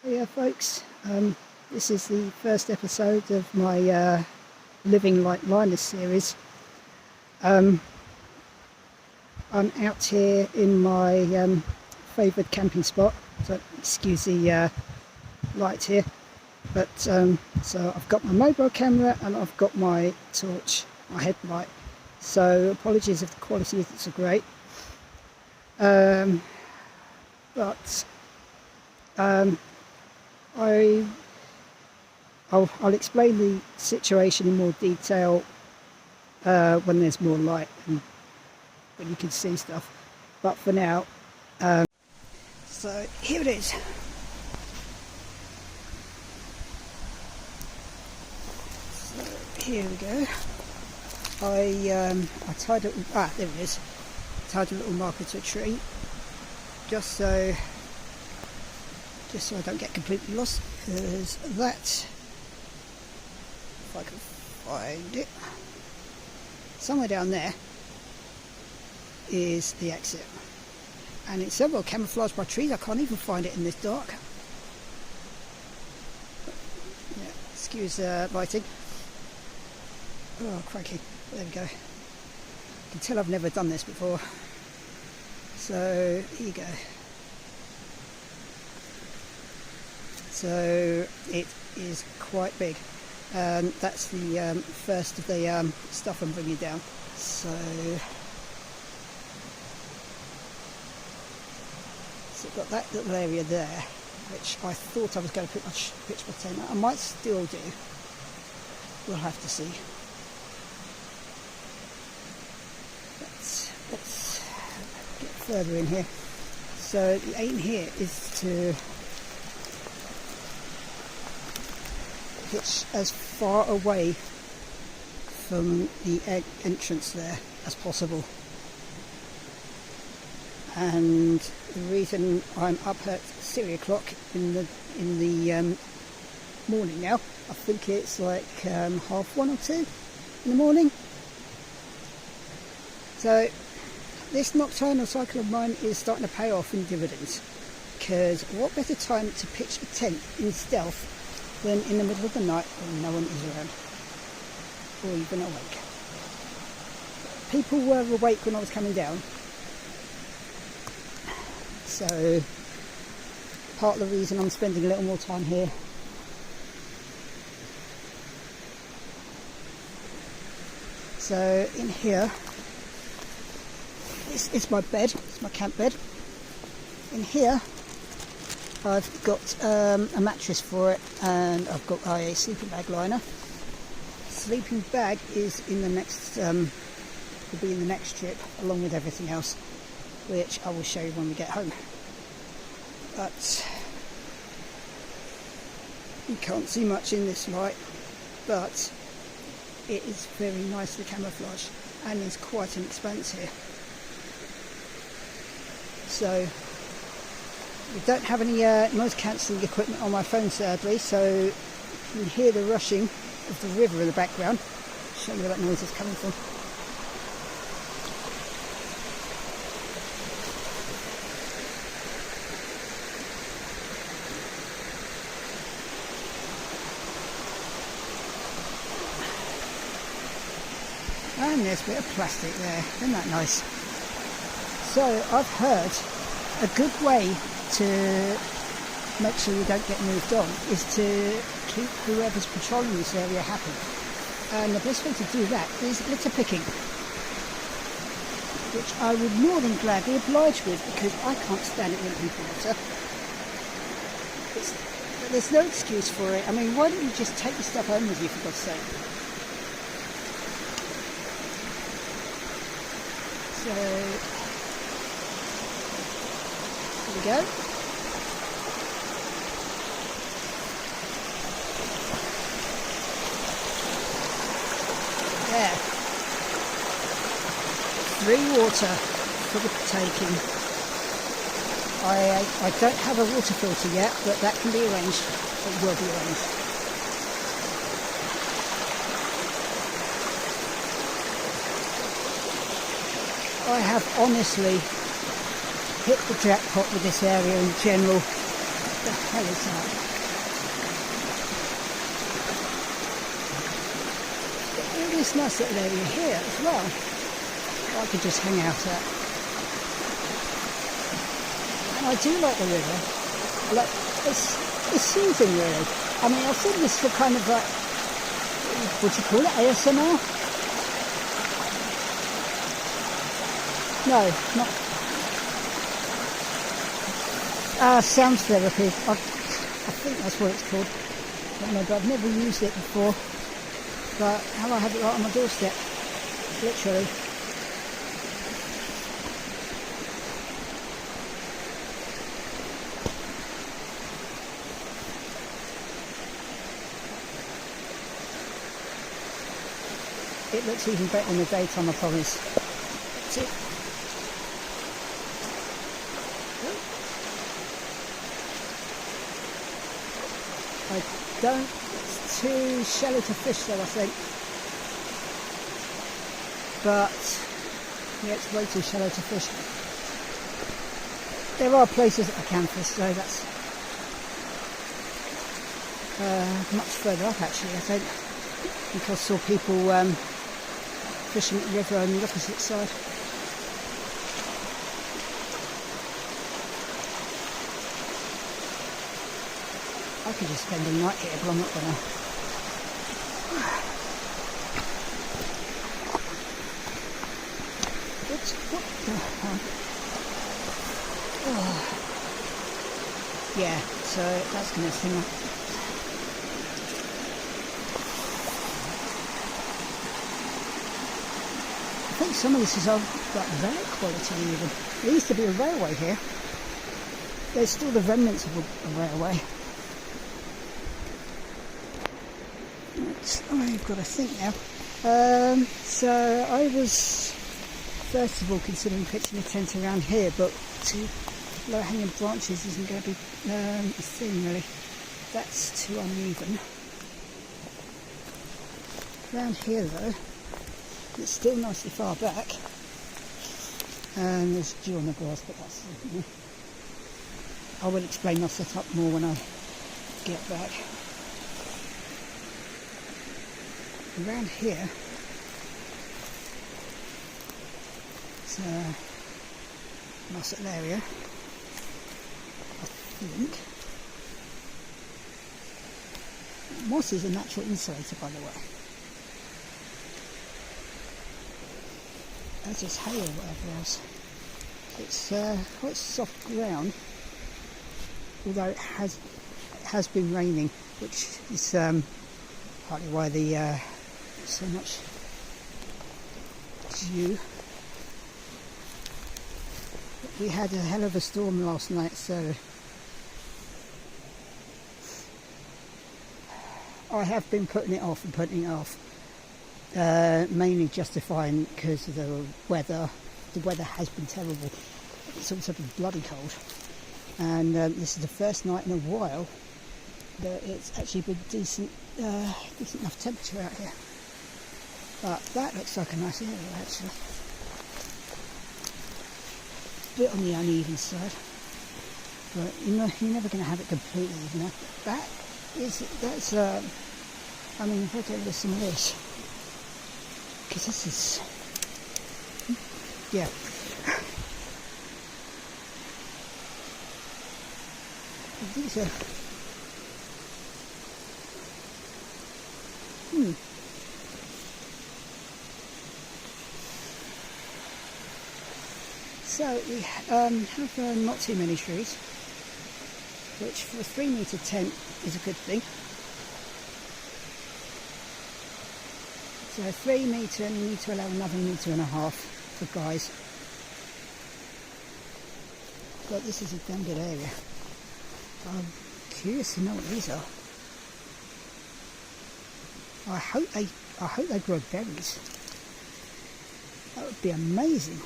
Yeah, folks, this is the first episode of my Living Like Linus series. I'm out here in my favoured camping spot, so excuse the light here, but so I've got my mobile camera and I've got my torch, my headlight, so apologies if the quality isn't so great, but I'll explain the situation in more detail when there's more light and when you can see stuff. But for now, so here it is. So here we go. I tied it. There it is. Tied a little marker to a tree, just so I don't get completely lost, because that, if I can find it, somewhere down there is the exit, and it's so well camouflaged by trees I can't even find it in this dark. Yeah, excuse lighting. Oh crikey, there we go. You can tell I've never done this before, so here you go. So it is quite big, and that's the first of the stuff I'm bringing down. So I've got that little area there, which I thought I was going to pitch my tent. I might still do. We'll have to see. Let's get further in here. So the aim here is to pitch as far away from the entrance there as possible, and the reason I'm up at 3 o'clock in the morning now, I think it's like 1:30 or 2 in the morning, so this nocturnal cycle of mine is starting to pay off in dividends, because what better time to pitch a tent in stealth than in the middle of the night when no one is around, or even awake. People were awake when I was coming down, so part of the reason I'm spending a little more time here. So in here, it's my bed, it's my camp bed. In here I've got a mattress for it, and I've got a sleeping bag liner. Sleeping bag is in the next, will be in the next trip, along with everything else, which I will show you when we get home. But you can't see much in this light, but it is very nicely camouflaged, and there's quite an expanse here. So we don't have any noise cancelling equipment on my phone, sadly, so you can hear the rushing of the river in the background. I'll show you where that noise is coming from. And there's a bit of plastic there, isn't that nice? So I've heard a good way to make sure you don't get moved on is to keep whoever's patrolling this area happy, and the best way to do that is litter picking, which I would more than gladly oblige with, because I can't stand it when people litter. There's no excuse for it. I mean, why don't you just take your stuff home with you, for God's sake? So here we go. There. Free water for the taking. I don't have a water filter yet, but that can be arranged. It will be arranged. I have honestly hit the jackpot with this area in general. the hell is that? This nice little area here as well. I could just hang out at. And I do like the river. Like it's soothing really. I mean, I think this for kind of like, what do you call it, ASMR? No, not. Sound therapy. I think that's what it's called. I don't know, but I've never used it before. But how I have it right on my doorstep, literally. It looks even better in the daytime, I promise. See? I don't. It's too shallow to fish though, I think. But yeah, it's way too shallow to fish. There are places that I can fish, so that's much further up actually, I think. I think I saw people fishing at the river on the opposite side. I could just spend the night here, but I'm not gonna. What the hell? Oh. Yeah, so that's gonna thing up. I think some of this is of like rail quality even. There used to be a railway here. There's still the remnants of a railway. I've got to think now. So I was first of all considering pitching a tent around here, but too low hanging branches isn't going to be a thing really. That's too uneven. Around here though, it's still nicely far back. And there's dew on the grass, but that's I will explain my setup more when I get back. Around here, it's a nice little area, I think. Moss is a natural insulator, by the way. As is hay or whatever else. It's quite soft ground, although it has been raining, which is partly why the so much dew. We had a hell of a storm last night, so I have been putting it off, mainly justifying because of the weather. The weather has been terrible. It's also been bloody cold, and this is the first night in a while that it's actually been decent enough temperature out here. But that looks like a nice area actually. A bit on the uneven side, but you're never going to have it completely even. That's I mean, if I don't listen to this, because this is, yeah. These are, So we have not too many trees, which for a 3 metre tent is a good thing. So 3 metre, and you need to allow another 1.5 metres for guys. But this is a damn good area. I'm curious to know what these are. I hope they grow berries. That would be amazing.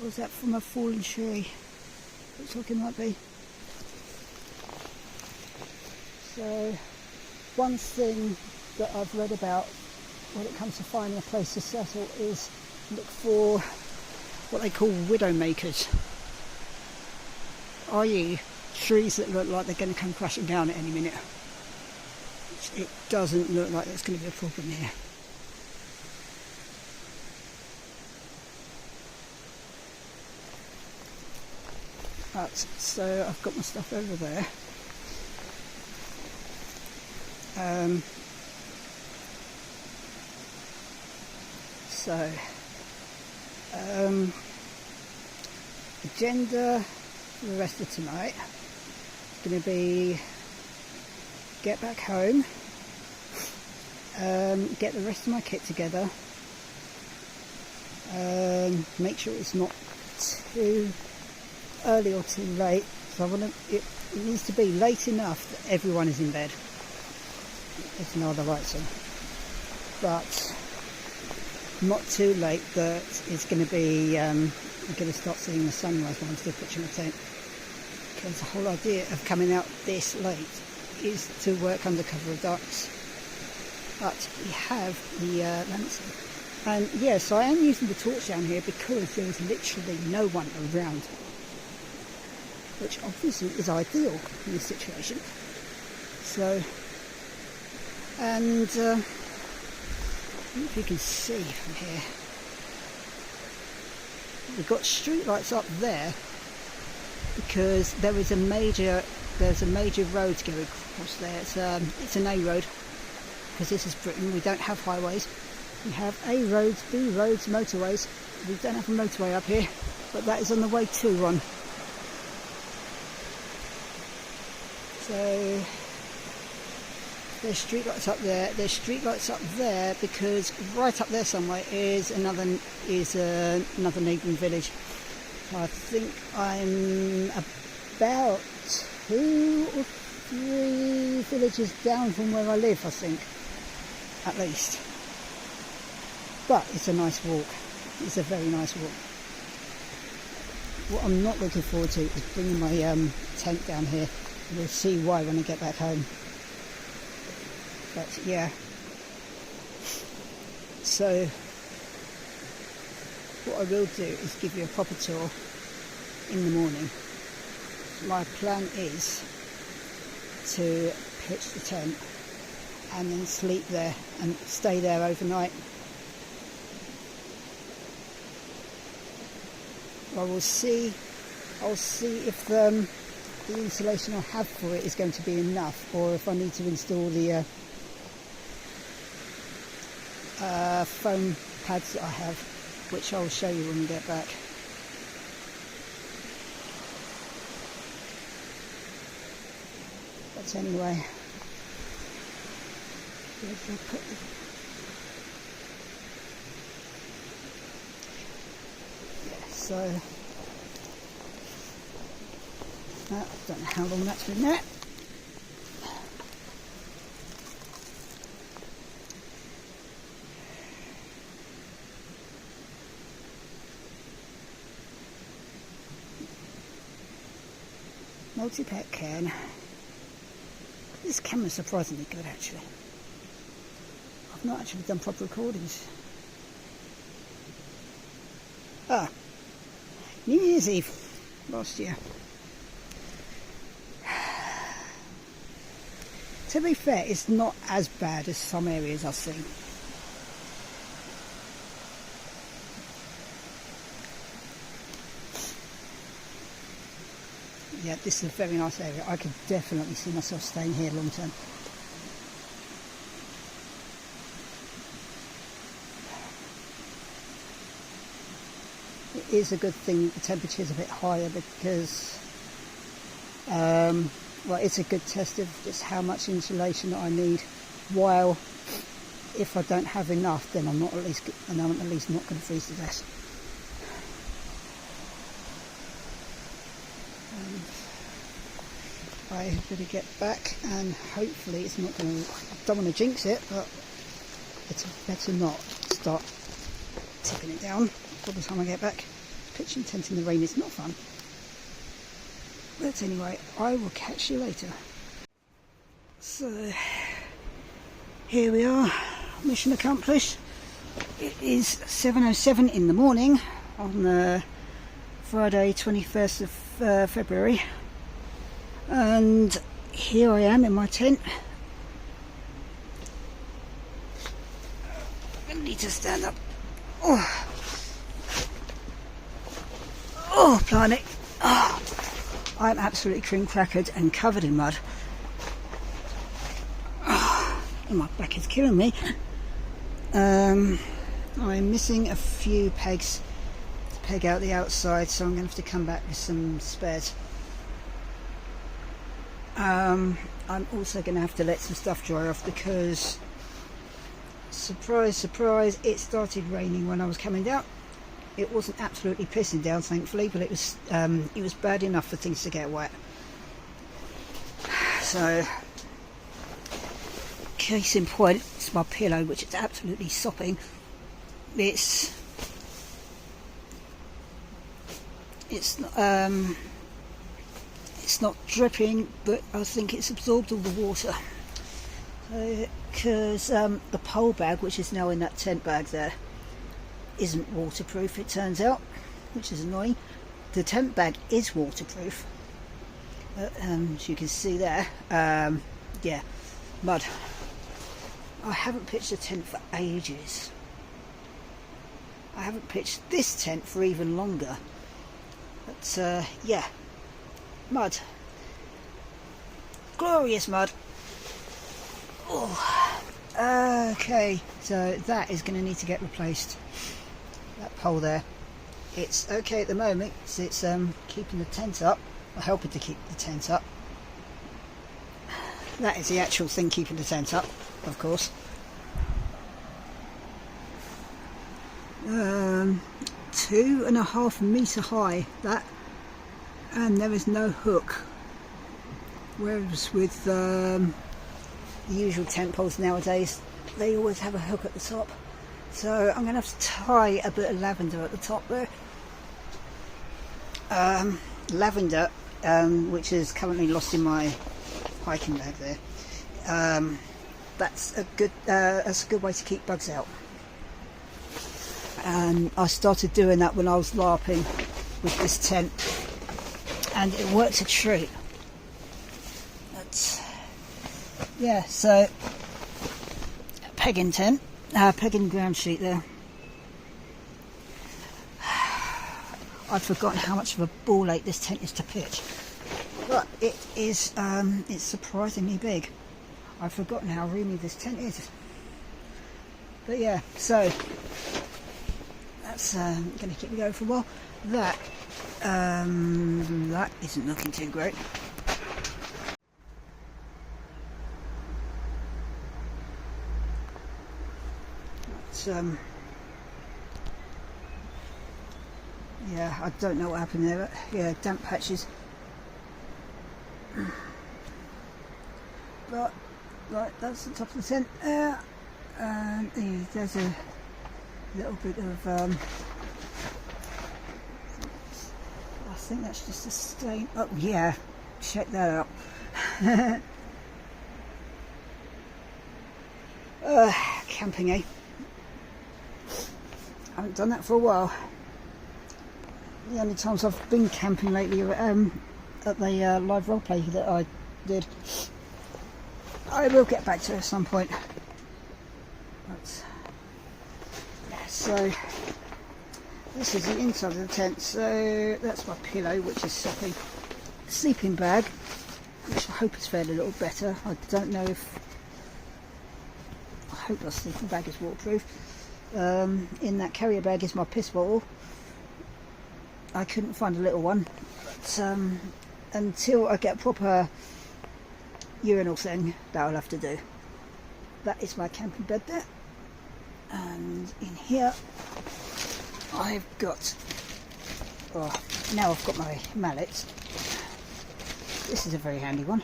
Or is that from a fallen tree? Looks like it might be. So, one thing that I've read about when it comes to finding a place to settle is look for what they call widow makers, i.e. trees that look like they're going to come crashing down at any minute. It doesn't look like there's going to be a problem here. Right, so I've got my stuff over there. Agenda for the rest of tonight is going to be get back home, get the rest of my kit together, make sure it's not too early or too late. So it needs to be late enough that everyone is in bed. It's no other right thing, but not too late that it's going to be I'm going to start seeing the sunrise when I'm still pitching the tent, because the whole idea of coming out this late is to work under cover of darkness. But we have the lamps, and yes, I am using the torch down here because there is literally no one around, which obviously is ideal in this situation. So, and I don't know if you can see from here, we've got street lights up there because there's a major road going across there. It's an A road, because this is Britain. We don't have highways. We have A roads, B roads, motorways. We don't have a motorway up here, but that is on the way to one. So there's street lights up there. There's street lights up there because right up there somewhere is another neighbouring village. I think I'm about 2 or 3 villages down from where I live, I think, at least. But it's a nice walk. It's a very nice walk. What I'm not looking forward to is bringing my tent down here. We'll see why when I get back home. But yeah. So what I will do is give you a proper tour in the morning. My plan is to pitch the tent and then sleep there and stay there overnight. I'll see if the insulation I have for it is going to be enough, or if I need to install the foam pads that I have, which I'll show you when we get back. But anyway, so I don't know how long that's been there. Multi-pack can. This camera's surprisingly good, actually. I've not actually done proper recordings. New Year's Eve last year. To be fair, it's not as bad as some areas I've seen. Yeah, this is a very nice area. I could definitely see myself staying here long term. It is a good thing the temperature is a bit higher because well, it's a good test of just how much insulation I need, while if I don't have enough, then I'm at least not going to freeze to death. I better get back, and hopefully it's not going to, I don't want to jinx it, but it's better not start tipping it down by the time I get back. Pitching tent in the rain is not fun. But anyway, I will catch you later. So here we are, mission accomplished. It is 7:07 in the morning on Friday 21st of February, and here I am in my tent. I need to stand up. Oh, blimey. Oh, I'm absolutely cream crackered and covered in mud. Oh, and my back is killing me. I'm missing a few pegs to peg out the outside, so I'm going to have to come back with some spares. I'm also going to have to let some stuff dry off because, surprise, surprise, it started raining when I was coming down. It wasn't absolutely pissing down, thankfully, but it was bad enough for things to get wet. So, case in point, it's my pillow, which is absolutely sopping. It's not dripping, but I think it's absorbed all the water. Because the pole bag, which is now in that tent bag there, isn't waterproof, it turns out, which is annoying. The tent bag is waterproof, as you can see there. Yeah, mud. I haven't pitched a tent for ages. I haven't pitched this tent for even longer. But yeah, mud. Glorious mud. Oh. Okay, so that is going to need to get replaced. That pole there, it's okay at the moment, so it's keeping the tent up, or helping to keep the tent up. That is the actual thing keeping the tent up, of course. 2.5 metre high, that, and there is no hook, whereas with the usual tent poles nowadays, they always have a hook at the top. So I'm going to have to tie a bit of lavender at the top there. Lavender, which is currently lost in my hiking bag there. That's a good way to keep bugs out. And I started doing that when I was LARPing with this tent, and it works a treat. But yeah, so pegging tent. Pegging ground sheet there. I'd forgotten how much of a ball ache this tent is to pitch, but it is. It's surprisingly big. I've forgotten how roomy this tent is. But yeah, so that's going to keep me going for a while. That isn't looking too great. Yeah, I don't know what happened there, but yeah, damp patches. But right, that's the top of the tent there, and there's a little bit of I think that's just a stain. Oh yeah, check that out. Camping, eh? I haven't done that for a while. The only times I've been camping lately are at the live roleplay that I did. I will get back to it at some point. But yeah, so this is the inside of the tent. So that's my pillow, which is sopping. Sleeping bag, which I hope has fared a little better. I don't know if. I hope my sleeping bag is waterproof. In that carrier bag is my piss bottle. I couldn't find a little one, but until I get a proper urinal thing, that'll have to do. That is my camping bed there, and in here I've got, oh, now I've got my mallet. This is a very handy one.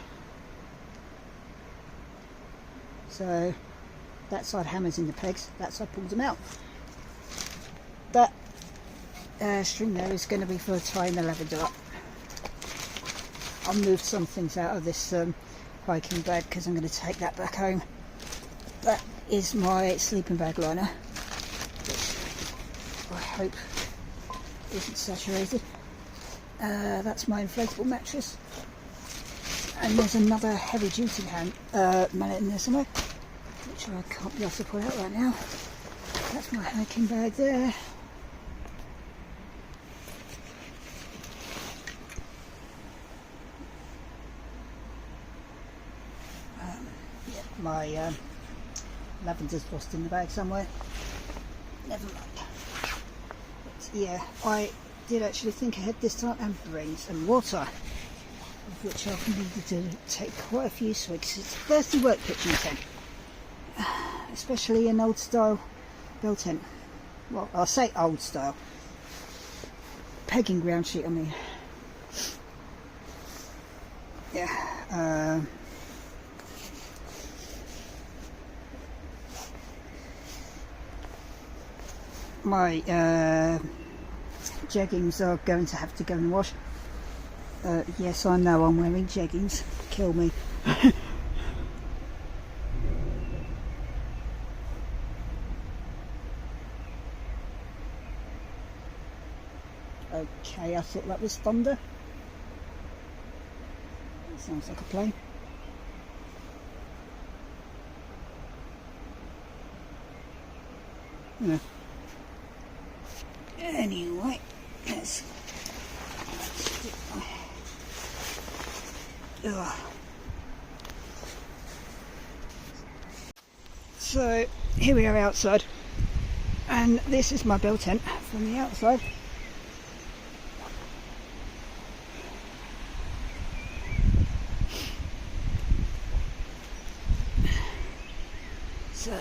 So that side hammers in the pegs, that side pulls them out. That string there is going to be for tying the lavender up. I'll move some things out of this hiking bag because I'm going to take that back home. that is my sleeping bag liner, which I hope isn't saturated. That's my inflatable mattress, and there's another heavy duty mallet in there somewhere, which I can't be asked to pull out right now. That's my hiking bag there. Yeah, my lavender's lost in the bag somewhere. Never mind. But yeah, I did actually think ahead this time and bring some water, of which I've needed to take quite a few swigs. It's a thirsty work pitching tent, especially an old style bell tent. Well, I'll say old style. Pegging ground sheet, I mean. Yeah. My jeggings are going to have to go in the wash. Yes, I know I'm wearing jeggings. Kill me. Okay, I thought that was thunder. That sounds like a plane. Yeah. Anyway, let's so here we are outside, and this is my bell tent from the outside. So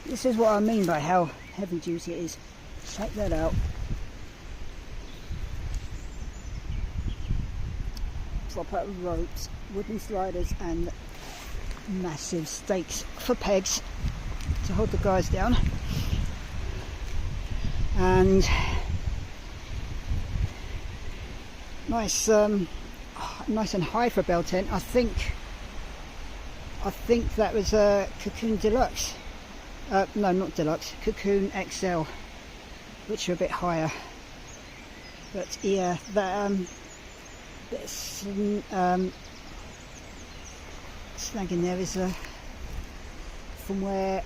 this is what I mean by how heavy duty it is. Check that out. Proper ropes, wooden sliders and massive stakes for pegs to hold the guys down. And nice nice and high for a bell tent. I think that was a Cocoon Deluxe. No, not Deluxe, Cocoon XL, which are a bit higher. But yeah, that snagging there is from where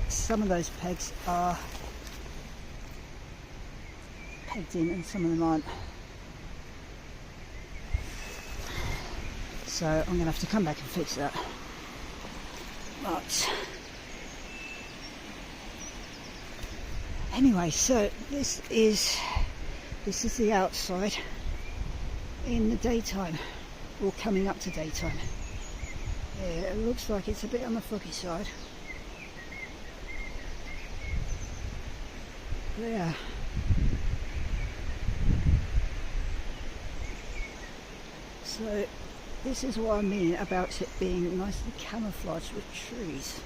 some of those pegs are pegged in and some of them aren't. So I'm going to have to come back and fix that. But anyway, so this is the outside in the daytime, or coming up to daytime. Yeah, it looks like it's a bit on the foggy side. Yeah. So this is what I mean about it being nicely camouflaged with trees.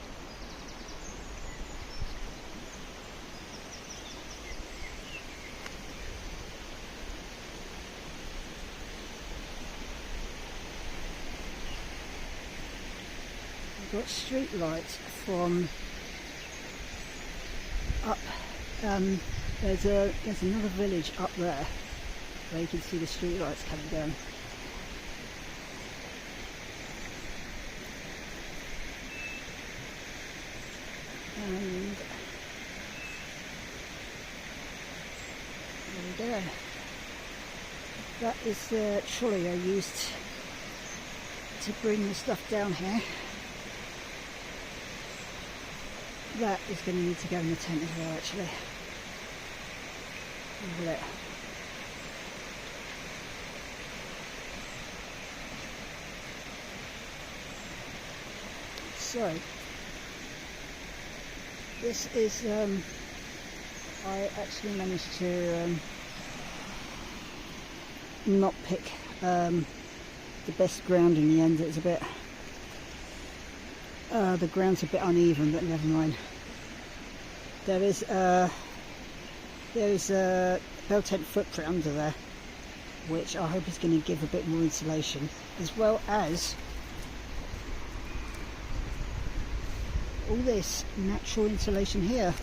We've got street lights from up. There's another village up there where you can see the street lights coming down. And there we go. That is the trolley I used to bring the stuff down here. That is going to need to go in the tent as well, actually. Look at it. So this is I actually managed to not pick the best ground in the end. It's a bit the ground's a bit uneven, but never mind. There is a bell tent footprint under there, which I hope is going to give a bit more insulation, as well as all this natural insulation here.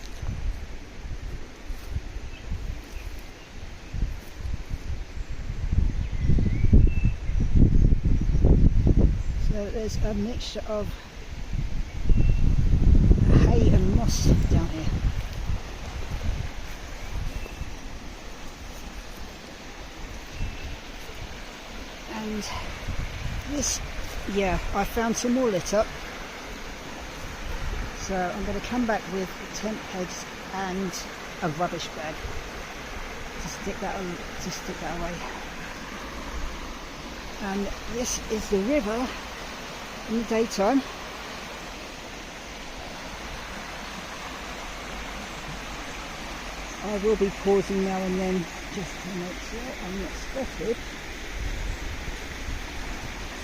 So there's a mixture of hay and moss down here. And this, yeah, I found some more lit up. So I'm going to come back with tent pegs and a rubbish bag to stick that away. And this is the river in the daytime. I will be pausing now and then just to make sure I'm not spotted.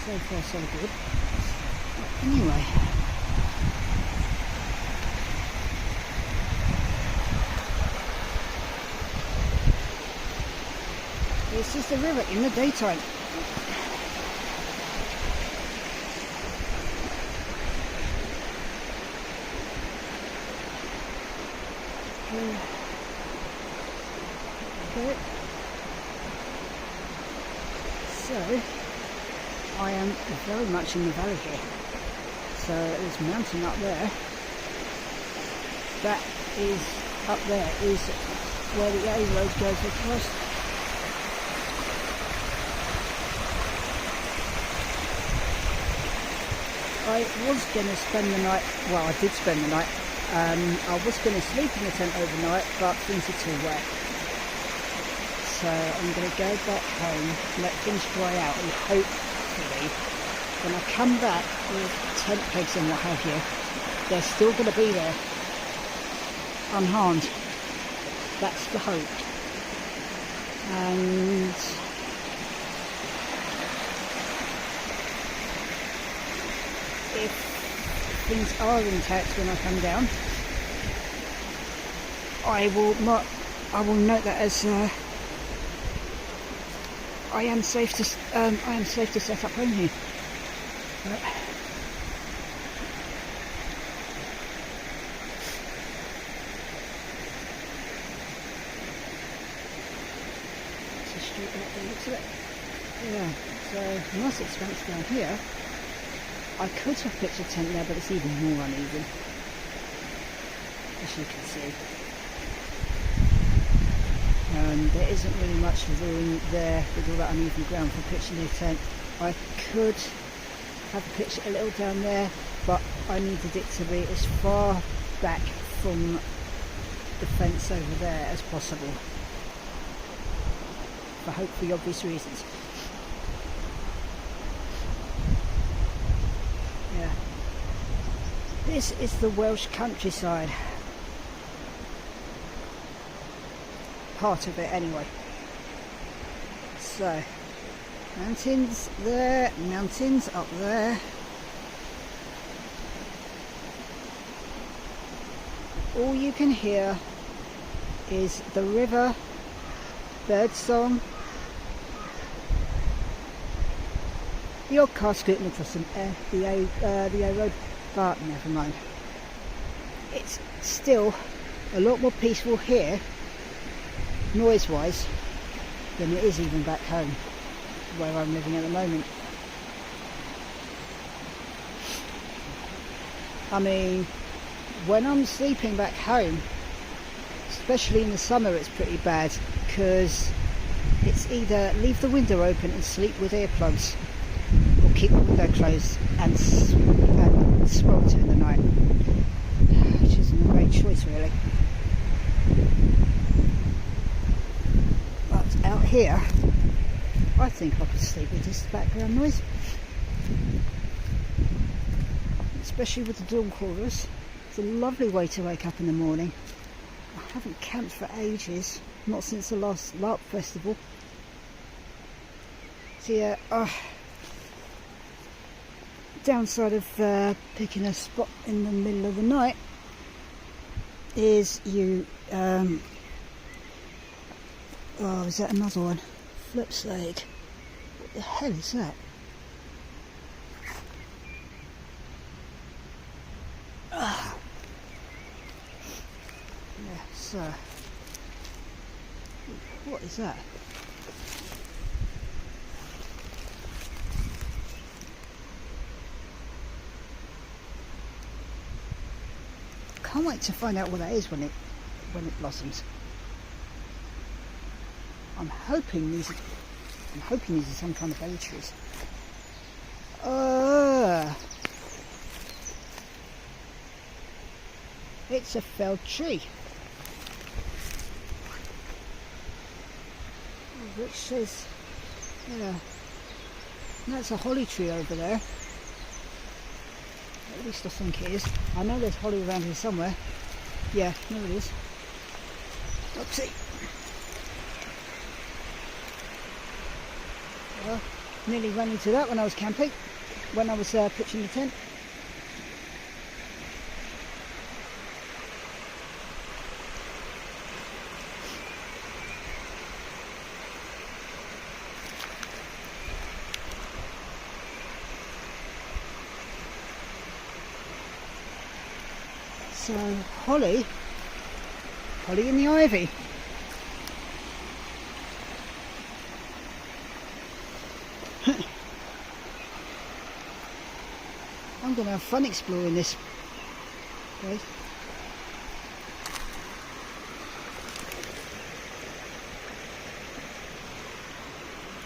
So far so good. But anyway. This is the river in the daytime. Okay. So I am very much in the valley here. So there's a mountain up there. That is up there is where the A road goes across. I was going to spend the night, well I did spend the night, I was going to sleep in the tent overnight, but things are too wet. So I'm going to go back home, let things dry out, and hopefully when I come back with tent pegs and what have you, they're still going to be there, unharmed. That's the hope. And if things are intact when I come down, I will note that as I am safe to set up home here. But it's a street right there, looks at it. Yeah, so nice expanse down here. I could have pitched a tent there, but it's even more uneven, as you can see. There isn't really much room there with all that uneven ground for pitching a tent. I could have pitched a little down there, but I needed it to be as far back from the fence over there as possible, for hopefully obvious reasons. Yeah. This is the Welsh countryside. Part of it anyway. So, mountains there, mountains up there. All you can hear is the river, bird song, the odd car scooting across the A road, but never mind. It's still a lot more peaceful here, noise-wise, than it is even back home, where I'm living at the moment. I mean, when I'm sleeping back home, especially in the summer, it's pretty bad, because it's either leave the window open and sleep with earplugs, or keep the window closed and swelter in the night, which isn't a great choice really. But out here, I think I could sleep with this background noise, especially with the dawn chorus. It's a lovely way to wake up in the morning. I haven't camped for ages, not since the last LARP festival. So yeah, downside of picking a spot in the middle of the night is you oh, is that another one? Flipslade. What the hell is that? So, what is that? Can't wait to find out what that is when it blossoms. I'm hoping these are some kind of bay trees. It's a felled tree, which says, yeah, that's a holly tree over there. At least I think it is. I know there's holly around here somewhere. Yeah, there it is. Oopsie. Well, nearly ran into that when I was camping, when I was pitching the tent. So, holly in the ivy. I'm going to have fun exploring this place.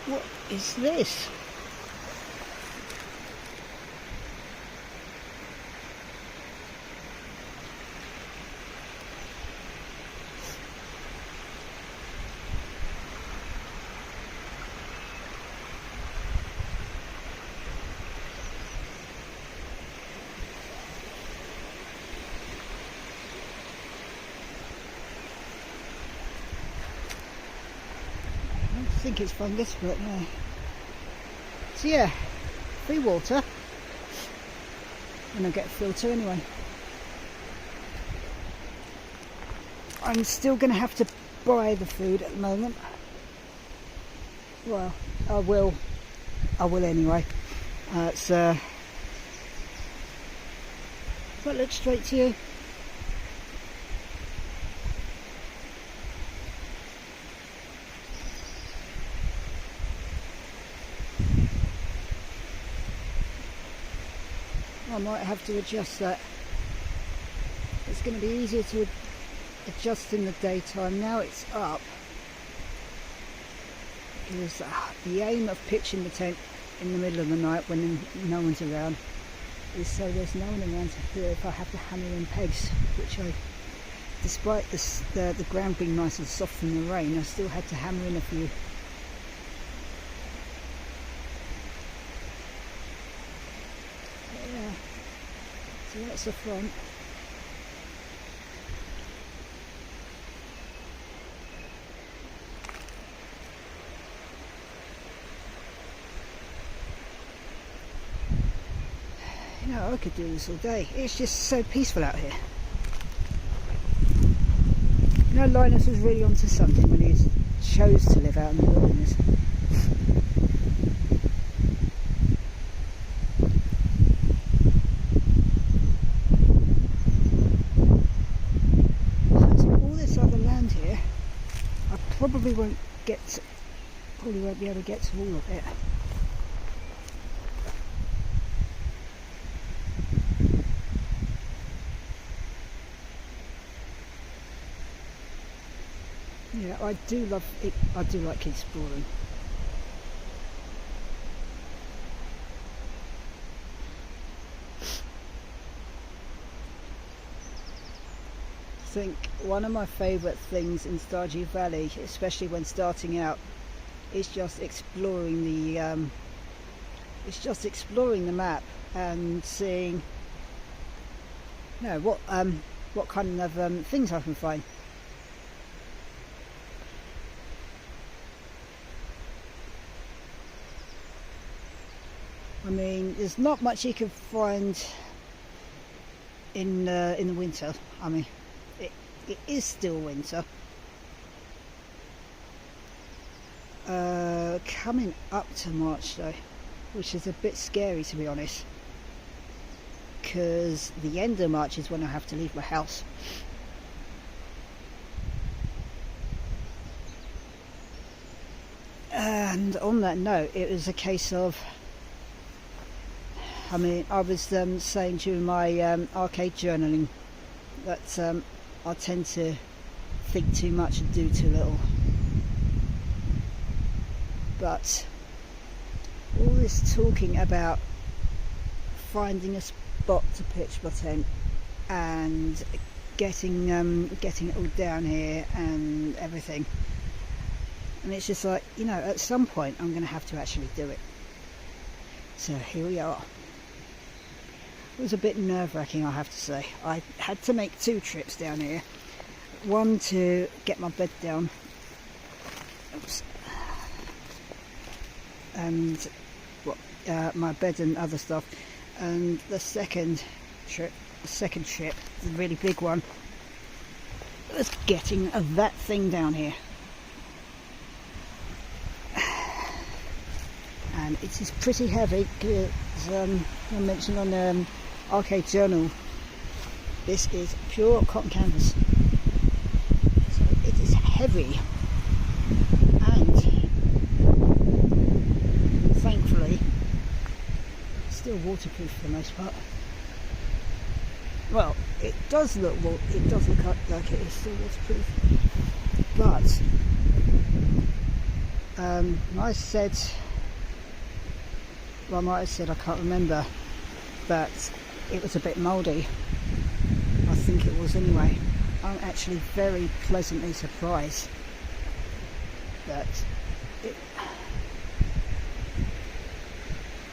What is this? I think it's fungus, but no. So yeah, free water, and I'll get a filter anyway. I'm still going to have to buy the food at the moment. Well, I will anyway. Does that look straight to you? I might have to adjust that. It's going to be easier to adjust in the daytime. Now it's up. Because the aim of pitching the tent in the middle of the night when no one's around is so there's no one around to hear if I have to hammer in pegs, which I, despite the ground being nice and soft from the rain, I still had to hammer in a few. So that's the front. You know, I could do this all day. It's just so peaceful out here. You know, Linus was really onto something when he chose to live out in the wilderness. Probably won't be able to get to all of it. Yeah, I do love it. I do like exploring. I think one of my favourite things in Stardew Valley, especially when starting out, is just exploring the map and seeing, you know, what kind of things I can find. I mean, there's not much you can find in the winter. I mean, it is still winter. Coming up to March though, which is a bit scary to be honest, because the end of March is when I have to leave my house. And on that note, it was a case of, I mean, I was saying during my arcade journaling that I tend to think too much and do too little. But all this talking about finding a spot to pitch my tent and getting it all down here and everything, and it's just like, you know, at some point I'm going to have to actually do it. So here we are. It was a bit nerve-wracking, I have to say. I had to make 2 trips down here. One to get my bed down, oops, and my bed and other stuff, and the second trip, the really big one, was getting that thing down here. And it is pretty heavy, because I mentioned on the arcade journal, this is pure cotton canvas, so it is heavy, and thankfully still waterproof for the most part. Well, it does look like it is still waterproof, but I said, well, I might have said, I can't remember, but it was a bit mouldy. I think it was anyway. I'm actually very pleasantly surprised that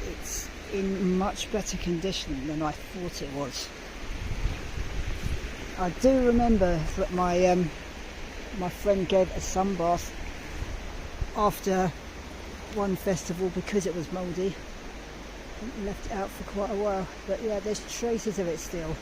it's in much better condition than I thought it was. I do remember that my friend gave a sunbath after one festival because it was mouldy. I left it out for quite a while, but yeah, there's traces of it still.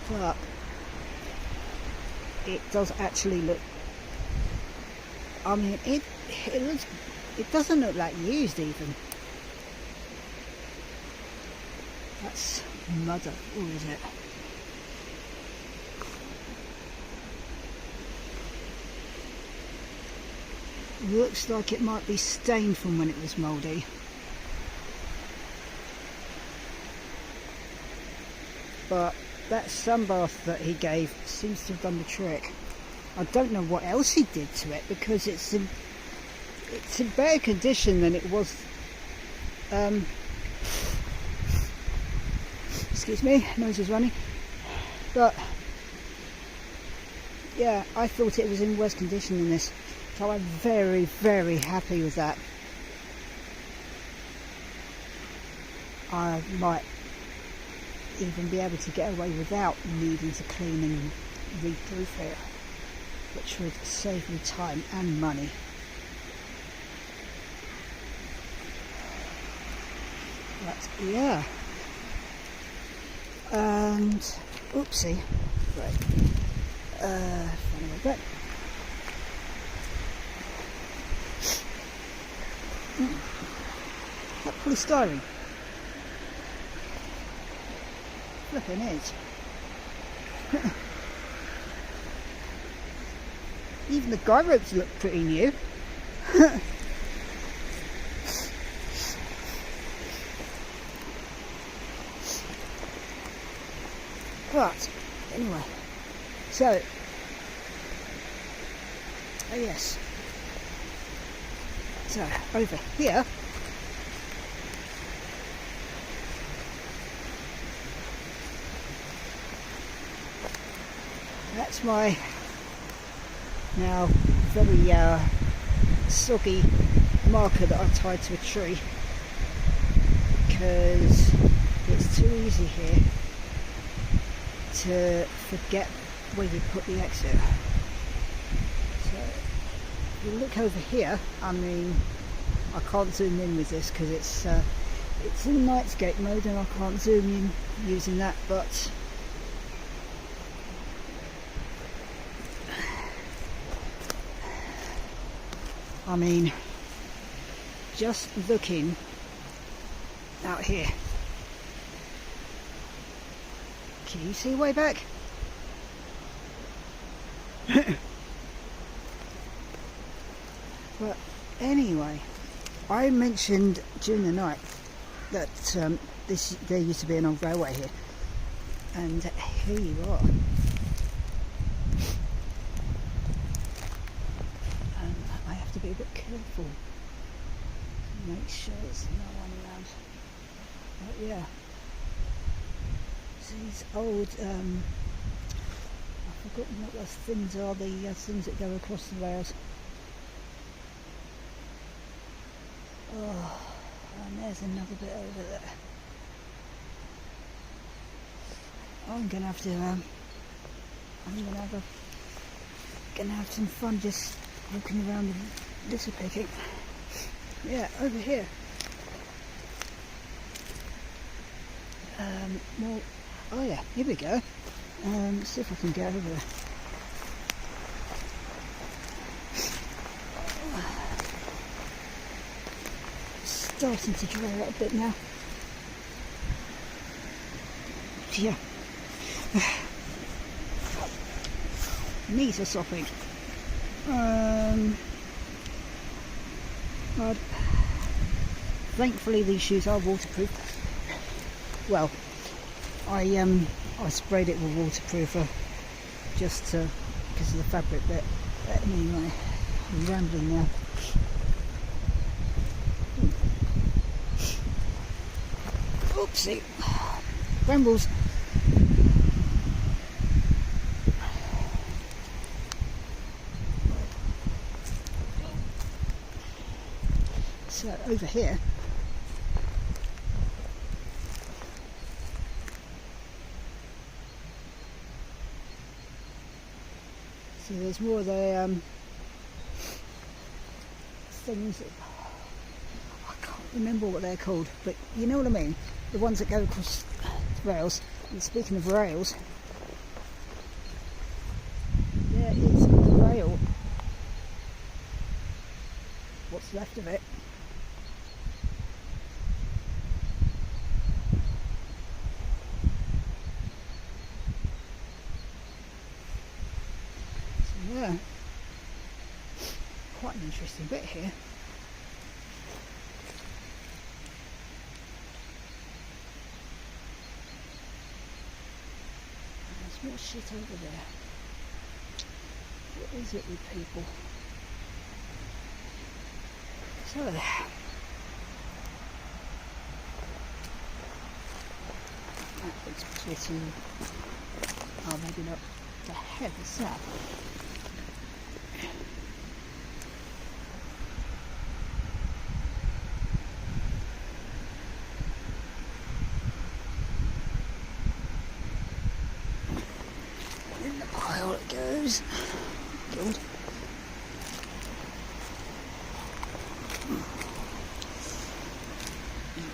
But it does actually look, I mean, it doesn't look like used even. That's mudder, or is it? Looks like it might be stained from when it was mouldy. But that sunbath that he gave seems to have done the trick. I don't know what else he did to it, because it's in better condition than it was. Excuse me, nose is running. But yeah, I thought it was in worse condition than this, so I'm very, very happy with that. I might even be able to get away without needing to clean and re-proof it, which would save me time and money. But yeah, and oopsie, right, anyway, but that polystyrene flipping is. Even the guy ropes look pretty new. But anyway, so oh yes, so over here that's my now very soggy marker that I tied to a tree, because it's too easy here to forget where you put the exit. So if you look over here, I mean, I can't zoom in with this because it's in nightscape mode and I can't zoom in using that, but I mean, just looking out here. Can you see way back? But anyway, I mentioned during the night that there used to be an old railway here, and here you are. And I have to be a bit careful to make sure there's no one around. But yeah, these old I've forgotten what those things are, the things that go across the rails. Oh, and there's another bit over there. I'm gonna have to gonna have some fun just walking around and litter picking. Yeah, over here. Well, oh yeah, here we go. Let's see if I can get over there. Starting to dry out a bit now. Yeah. Knees are sopping. But thankfully these shoes are waterproof. Well, I sprayed it with waterproofer just because of the fabric bit. But anyway, I'm rambling now. Oopsie. Brambles. So over here, so there's more of the things that, I can't remember what they're called, but you know what I mean, the ones that go across the rails. And speaking of rails, there is the rail, what's left of it. Yeah, quite an interesting bit here. There's more shit over there. What is it with people? So that looks pretty. Oh, maybe not. The hell is that? In the pile it goes. Good.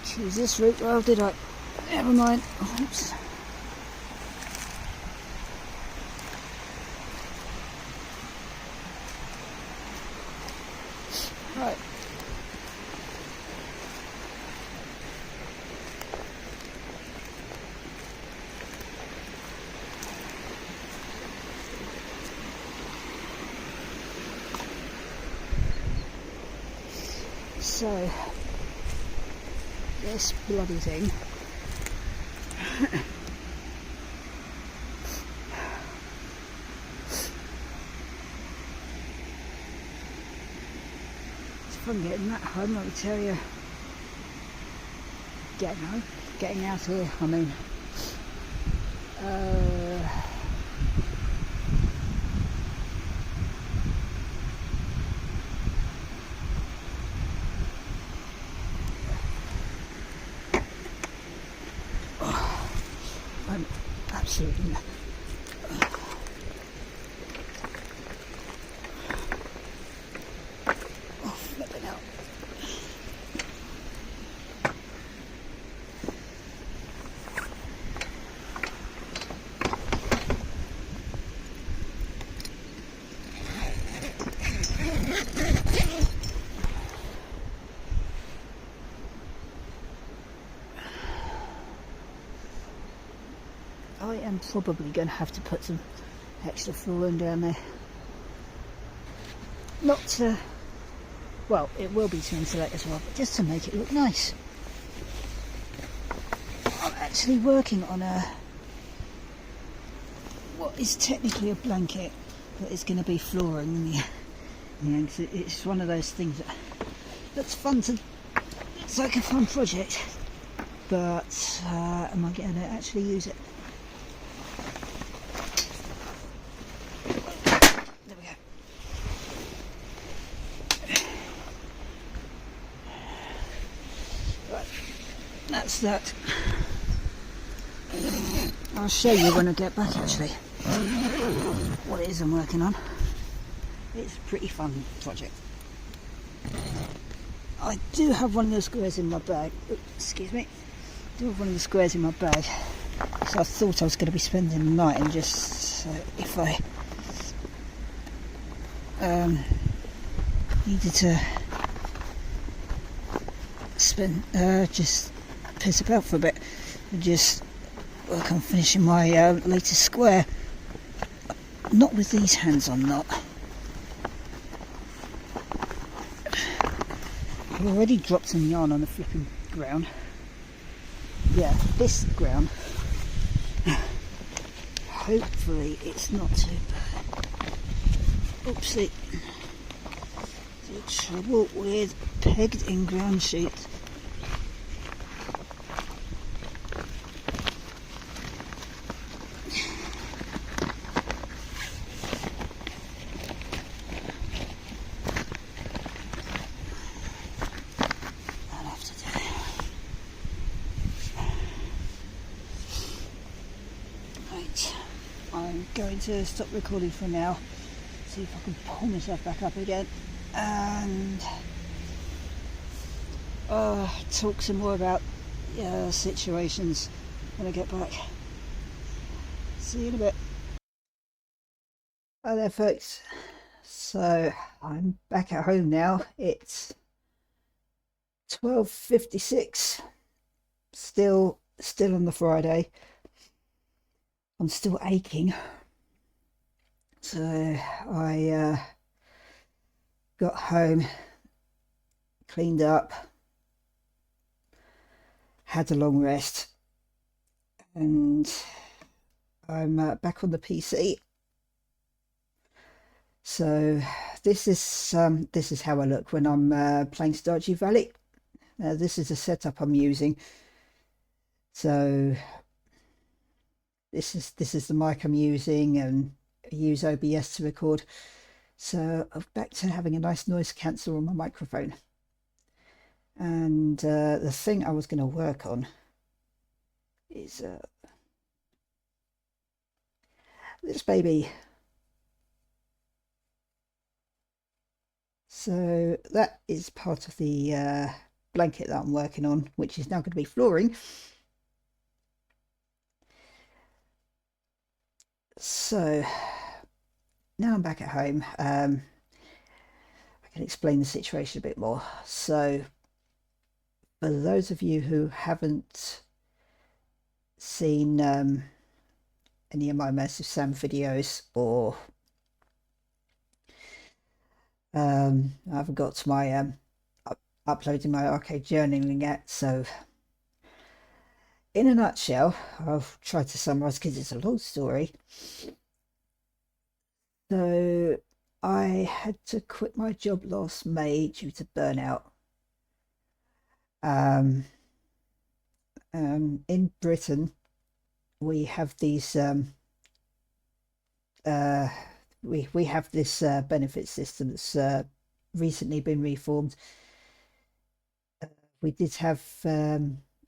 Choose this route. Well, did I? Never mind. Oops. Right. So, this bloody thing. It's fun getting that home, I would tell you. Getting home, getting out here, I mean. I'm absolutely not. Oh, flipping out. I'm probably going to have to put some extra flooring down there. Not to, well, it will be to insulate as well, but just to make it look nice. I'm actually working on what is technically a blanket, but it's going to be flooring in the end. It's one of those things that's fun to, it's like a fun project, but am I going to actually use it? There we go. Right, that's that. I'll show you when I get back actually what it is I'm working on. It's a pretty fun project. I do have one of the squares in my bag. Oops, excuse me. I do have one of the squares in my bag. So I thought I was going to be spending the night, and just if I needed to spend just piss about for a bit and just work on finishing my latest square. Not with these hands, I'm not. I've already dropped some yarn on the flipping ground. Yeah, this ground. Hopefully it's not too bad. Oopsie. The trouble with pegged in ground sheets. I'm going to stop recording for now, see if I can pull myself back up again, and talk some more about situations when I get back. See you in a bit. Hi there folks, so I'm back at home now. It's 12:56, still on the Friday. I'm still aching, so I got home, cleaned up, had a long rest, and I'm back on the PC. So this is how I look when I'm playing Stardew Valley. This is the setup I'm using. So this is the mic I'm using, and I use OBS to record. So I'm back to having a nice noise canceller on my microphone. And the thing I was going to work on is this baby. So that is part of the blanket that I'm working on, which is now going to be flooring. So now I'm back at home. I can explain the situation a bit more. So for those of you who haven't seen any of my Massive Sam videos, or I haven't got to my uploading my arcade journaling yet, so in a nutshell, I'll try to summarize because it's a long story. So I had to quit my job last May due to burnout. In Britain, we have these we have this benefit system that's recently been reformed. We did have a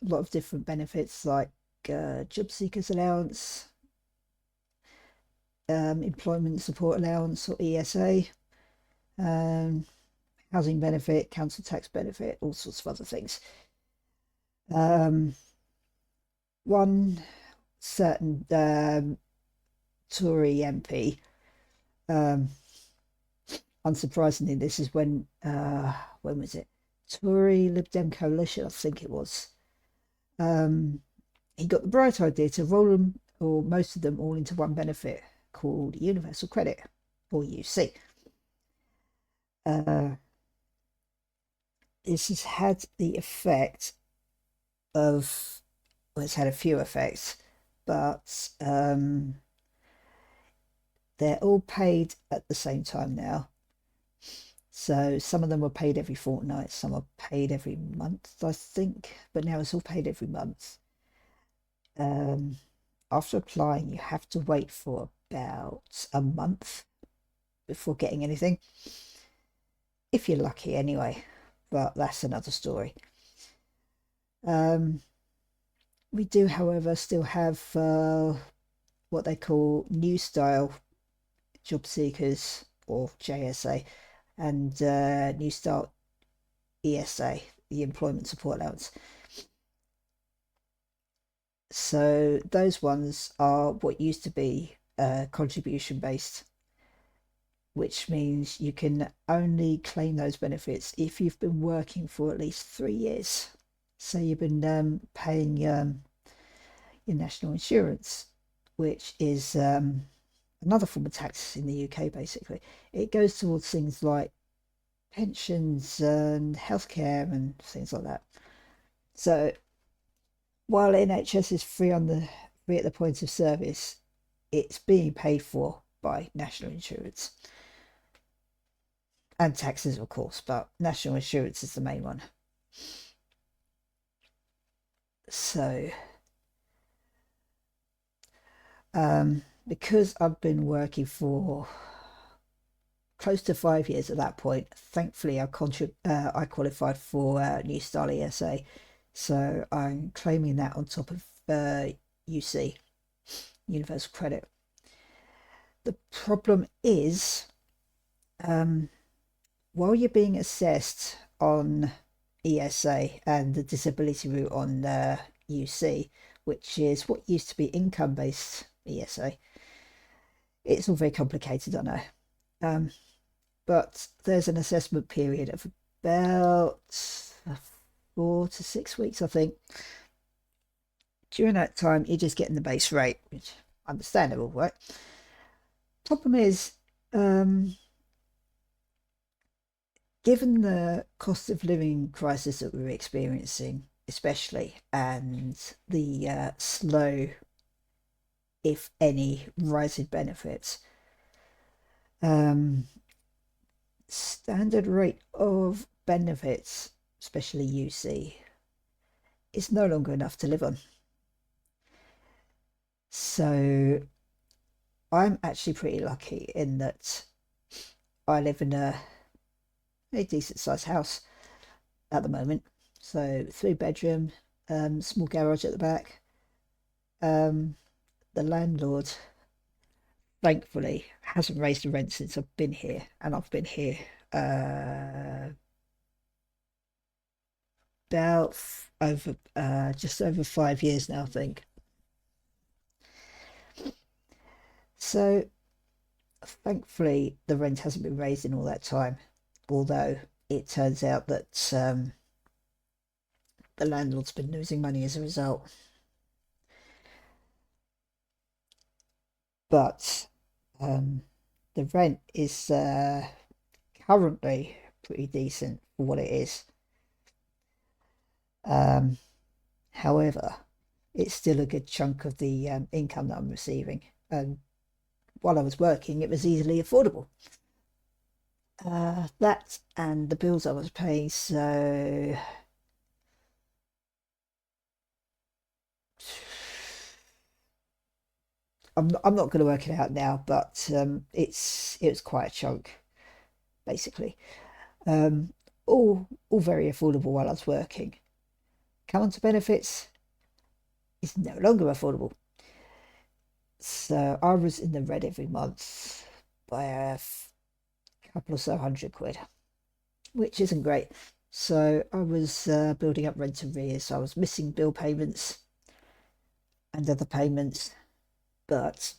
lot of different benefits, like job seekers allowance, employment support allowance, or ESA, housing benefit, council tax benefit, all sorts of other things. One certain Tory MP, unsurprisingly, this is when was it? Tory Lib Dem coalition, I think it was. He got the bright idea to roll or most of them all into one benefit called Universal Credit, or UC. Uh, this has had the effect of, well, it's had a few effects, but they're all paid at the same time now. So some of them were paid every fortnight, some are paid every month, I think, but now it's all paid every month. Um, After applying, you have to wait for about a month before getting anything, if you're lucky anyway, but that's another story. Um, we do, however, still have what they call new style job seekers, or JSA, and new style ESA, the employment support allowance. So those ones are what used to be contribution based, which means you can only claim those benefits if you've been working for at least 3 years. So you've been paying your national insurance, which is another form of tax in the UK, basically. It goes towards things like pensions and healthcare and things like that. So while NHS is free at the point of service, it's being paid for by national insurance and taxes, of course, but national insurance is the main one. So because I've been working for close to 5 years at that point, thankfully I qualified for New Style ESA, so I'm claiming that on top of UC, Universal Credit. The problem is, while you're being assessed on ESA and the disability route on UC, which is what used to be income-based ESA, it's all very complicated, I know. But there's an assessment period of about 4 to 6 weeks, I think. During that time, you're just getting the base rate, which understandable, right? Problem is, given the cost of living crisis that we're experiencing, especially, and the slow, if any, rise in benefits, standard rate of benefits, especially UC, is no longer enough to live on. So I'm actually pretty lucky in that I live in a decent sized house at the moment. So 3 bedroom, small garage at the back. The landlord, thankfully, hasn't raised the rent since I've been here, and I've been here about over just over 5 years now, I think. So thankfully, the rent hasn't been raised in all that time, although it turns out that the landlord's been losing money as a result. But the rent is currently pretty decent for what it is. However, it's still a good chunk of the income that I'm receiving. And while I was working, it was easily affordable. That and the bills I was paying, so I'm not going to work it out now, but it was quite a chunk, basically. All very affordable while I was working. Come on to benefits, it's no longer affordable. So I was in the red every month by a couple or so £100, which isn't great. So I was building up rent arrears. So I was missing bill payments and other payments, but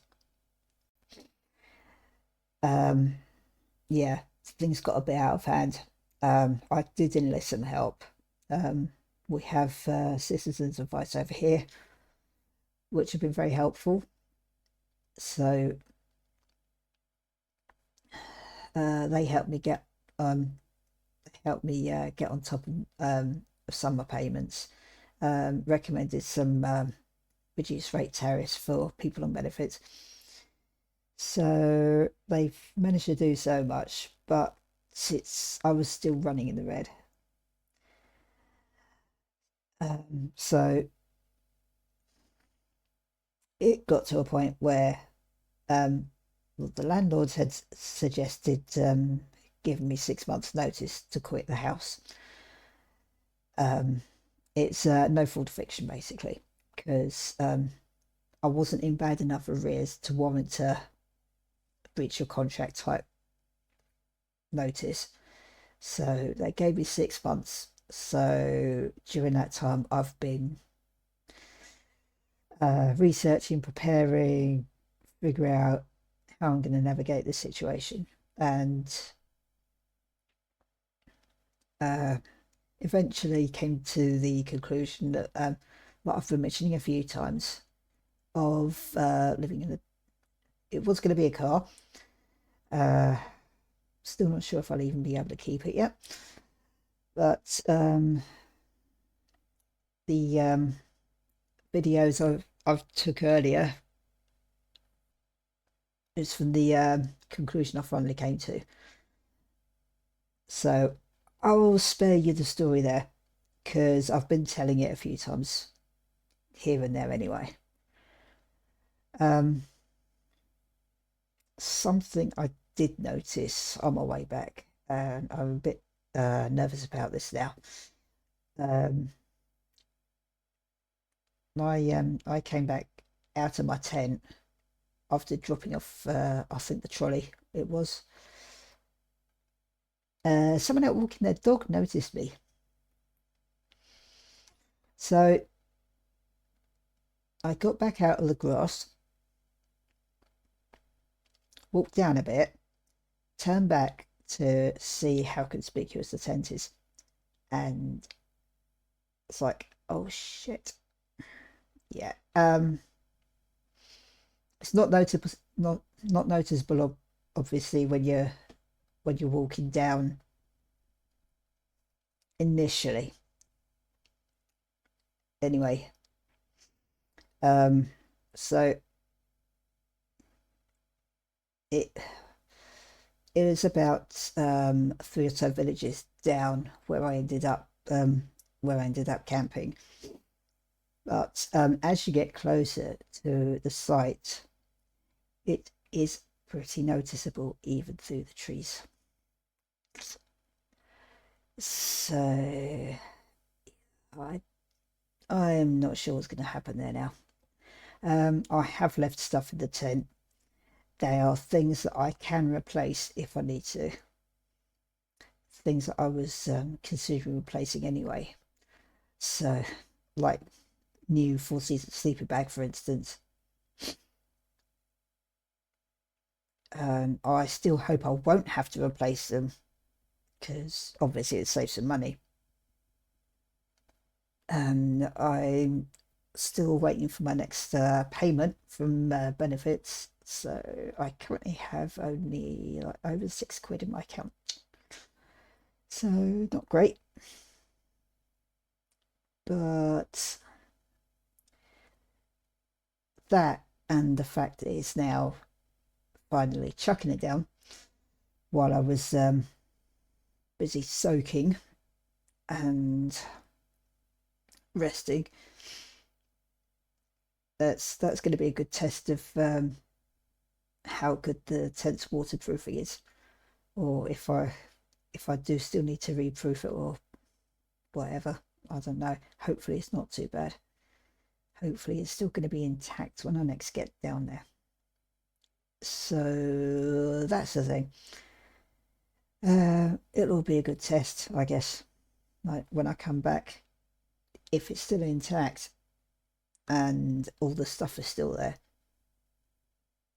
yeah, things got a bit out of hand. I did enlist some help. We have citizens advice over here, which have been very helpful. So they helped me get on top of some of my payments. Recommended some reduced rate tariffs for people on benefits. So they've managed to do so much, but I was still running in the red. So it got to a point where well, the landlords had suggested giving me 6 months' notice to quit the house. Um, it's no fault of fiction, basically, because I wasn't in bad enough arrears to warrant a breach of contract type notice. So they gave me 6 months. So during that time, I've been researching, preparing, figuring out how I'm going to navigate this situation, and uh, eventually came to the conclusion that what I've been mentioning a few times of living in it was going to be a car. Uh, Still not sure if I'll even be able to keep it yet. But the videos I've took earlier is from the conclusion I finally came to. So I will spare you the story there because I've been telling it a few times here and there anyway. Um, Something I did notice on my way back, and I'm a bit nervous about this now. Um, I came back out of my tent after dropping off I think the trolley it was. Someone out walking their dog noticed me. So I got back out of the grass, walked down a bit, turned back to see how conspicuous the tent is, and it's like, oh shit. Yeah. It's not noticeable obviously when you're walking down initially. Anyway, so it it was about three or so villages down where I ended up camping. But as you get closer to the site, it is pretty noticeable even through the trees. So I I'm not sure what's going to happen there now. I have left stuff in the tent. They are things that I can replace if I need to. Things that I was considering replacing anyway. So, like new four-season sleeping bag, for instance. I still hope I won't have to replace them because obviously it saves some money. And I'm still waiting for my next payment from benefits. So I currently have only like over £6 in my account. So not great. But that and the fact that it's now finally chucking it down while I was busy soaking and resting. That's going to be a good test of how good the tent's waterproofing is, or if I do still need to reproof it or whatever. I don't know. Hopefully it's not too bad. Hopefully it's still going to be intact when I next get down there. So that's the thing. It'll be a good test, I guess. Like when I come back, if it's still intact and all the stuff is still there,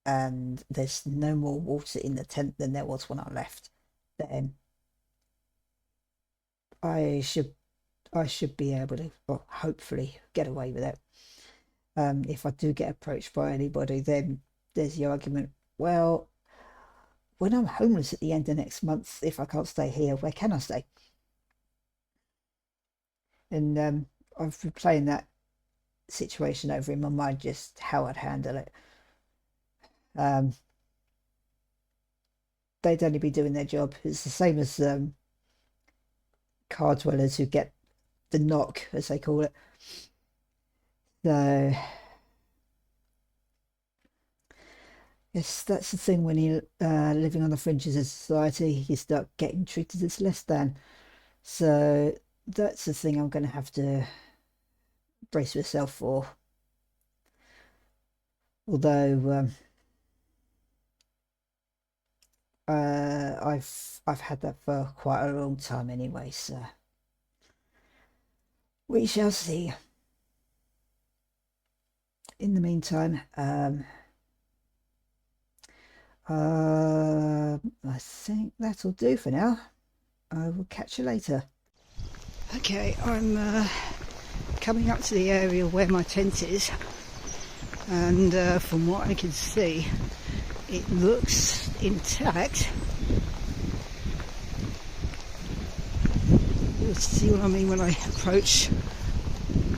and there's no more water in the tent than there was when I left, then I should be able to, or hopefully, get away with it. If I do get approached by anybody, then there's the argument, well, when I'm homeless at the end of next month, if I can't stay here, where can I stay? And I've been playing that situation over in my mind, just how I'd handle it. Um, they'd only be doing their job. It's the same as car dwellers who get the knock, as they call it. So, yes, that's the thing when you're living on the fringes of society, you start getting treated as less than. So, that's the thing I'm going to have to brace myself for. Although I've had that for quite a long time anyway, so we shall see. In the meantime, I think that'll do for now. I will catch you later. Okay, I'm coming up to the area where my tent is, and from what I can see, it looks intact. You'll see what I mean when I approach,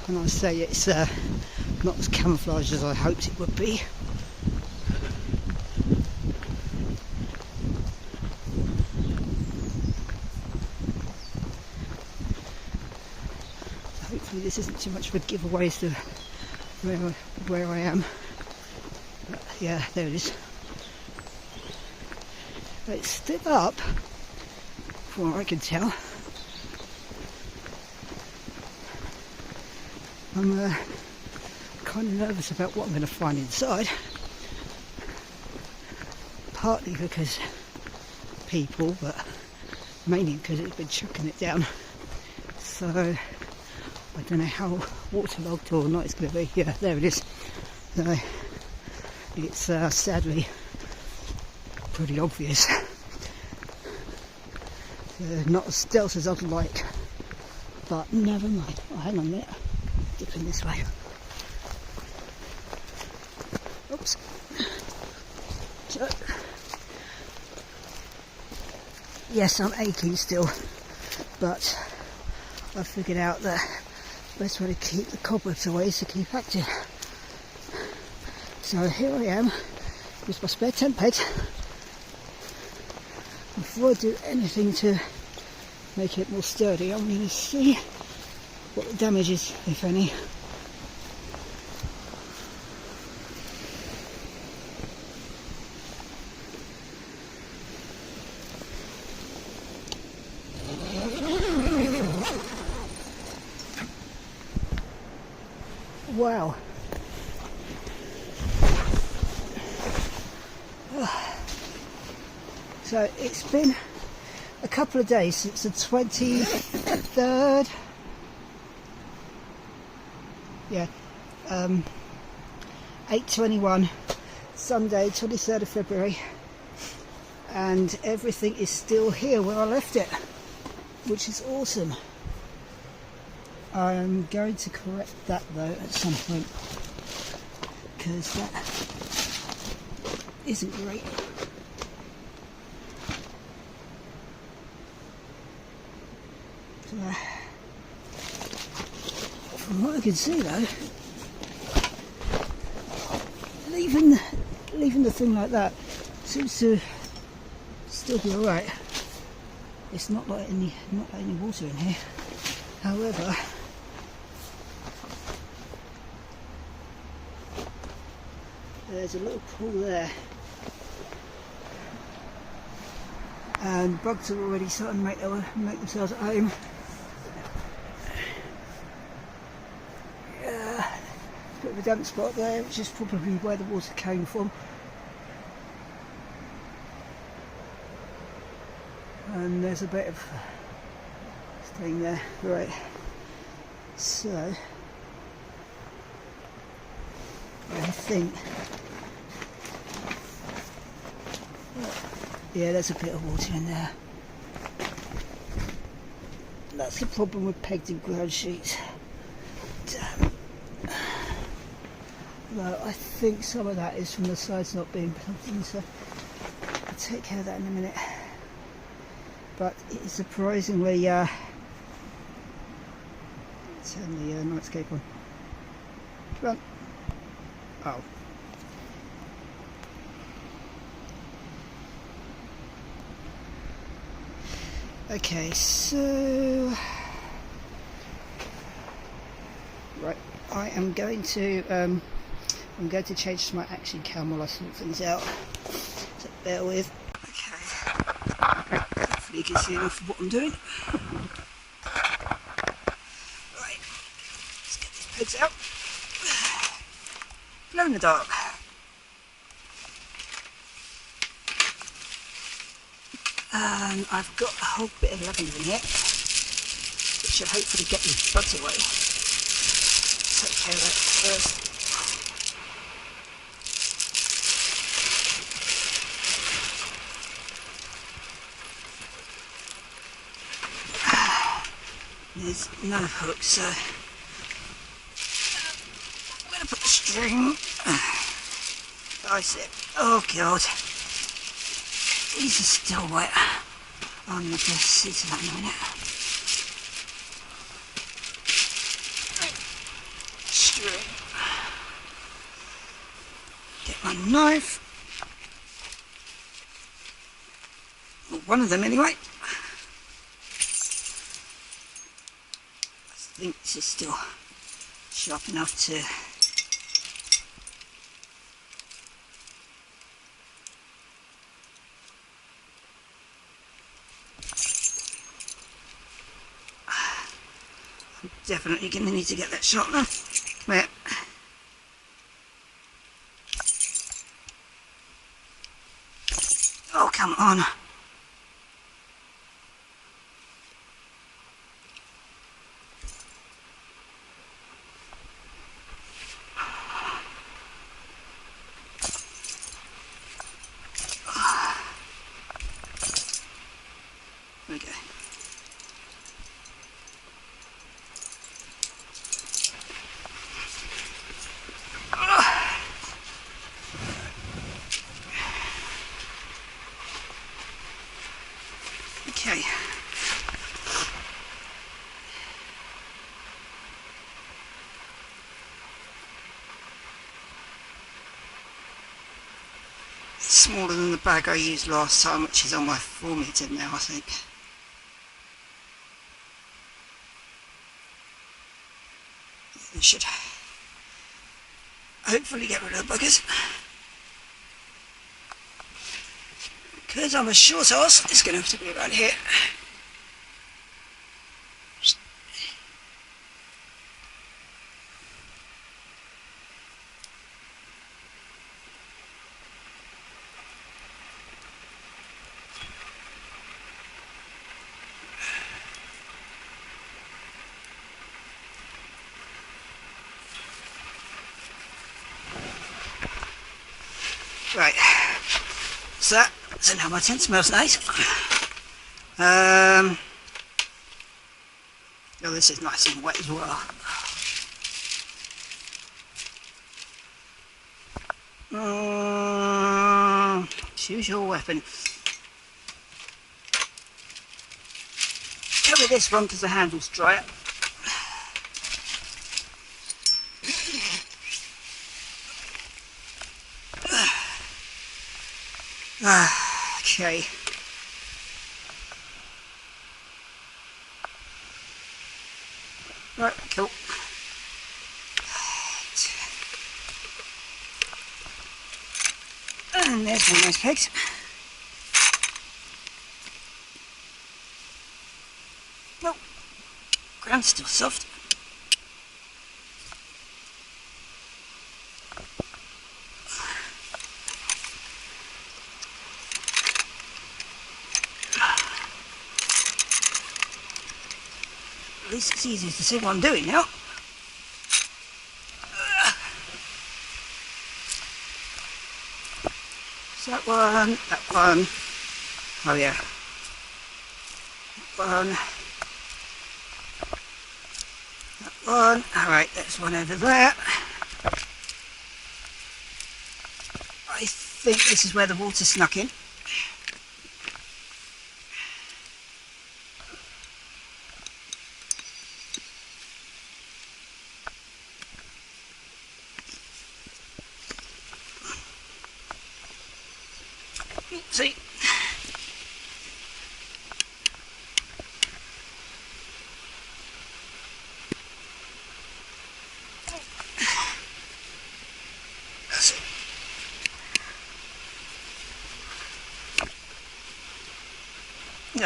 when I say it's not as camouflaged as I hoped it would be. Hopefully this isn't too much of a giveaway as to where I am. But yeah, there it is. It's still up, from what I can tell. I'm kind of nervous about what I'm going to find inside. Partly because people, but mainly because it's been chucking it down. So I don't know how waterlogged or not it's going to be. Yeah, there it is. So it's sadly pretty obvious. Not as stealth as I'd like, but never mind. Oh, hang on a minute. Dipping this way. Oops. So, yes, I'm aching still, but I figured out that the best way to keep the cobwebs away is to keep active. So here I am with my spare tent peg. Before I do anything to make it more sturdy, I'm going to see what the damage is, if any. Wow. So it's been a couple of days since the 23rd. Yeah, 8:21, Sunday, 23rd of February, and everything is still here where I left it, which is awesome. I'm going to correct that though at some point, because that isn't great. So, from what I can see though, leaving the thing like that seems to still be alright. It's not like any water in here. However, there's a little pool there, and bugs are already starting to make themselves at home. Bit of a damp spot there, which is probably where the water came from. And there's a bit of stain there. Right. So I think, yeah, there's a bit of water in there. That's the problem with pegged in ground sheets. Damn. Although I think some of that is from the sides not being plugged in, so I'll take care of that in a minute. But it is surprisingly turn the nightscape on. Come on. Oh. Okay, so right, I am going to change to my action cam while I sort things out. So bear with. Okay. Hopefully you can see enough of what I'm doing. Right, let's get these pegs out. Glow in the dark. And I've got a whole bit of lavender in here, which should hopefully get the buds away. Take care of that first. There's no hook, so I'm going to put the string. I said, oh god, these are still wet. I'm going to see to that in a minute. String. Get my knife. Well, one of them anyway. I think this is still sharp enough to I'm definitely going to need to get that sharpener. Come here. Oh, come on. There we go. Okay. It's smaller than the bag I used last time, which is on my 4 metre now, I think. It should hopefully get rid of the buggers. Because I'm a short horse, it's going to have to be around here. Right, so now my tent smells nice. Oh, this is nice and wet as well. Choose your weapon. Go with this one because the handle's drier. Okay. Right, cool. And there's one of those pegs. Well, ground's still soft. At least it's easier to see what I'm doing now. So that one, oh yeah, that one, alright, there's one over there. think this is where the water snuck in. See?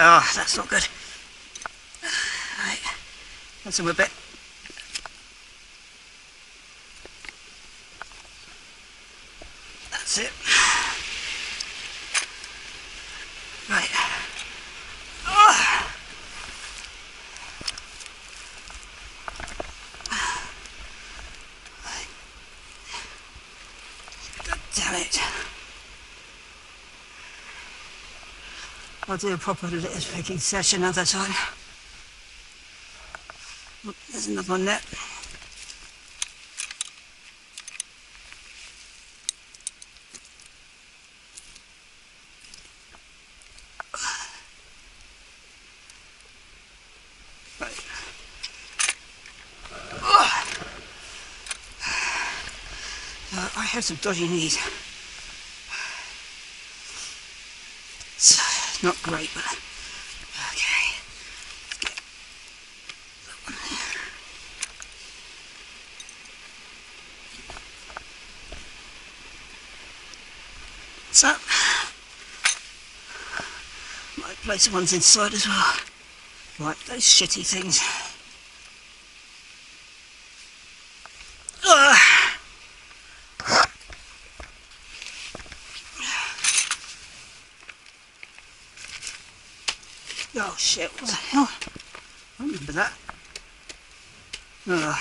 Oh, that's not good. Right, that's a bit. That's it. Right. Oh. God damn it. I'll do a proper litter picking session another time. Oh, there's another one there. Right. Oh. I have some dodgy knees. It's not great, but okay. So, might place the ones inside as well. Right, those shitty things. Oh shit, what the hell? I remember that. Oh,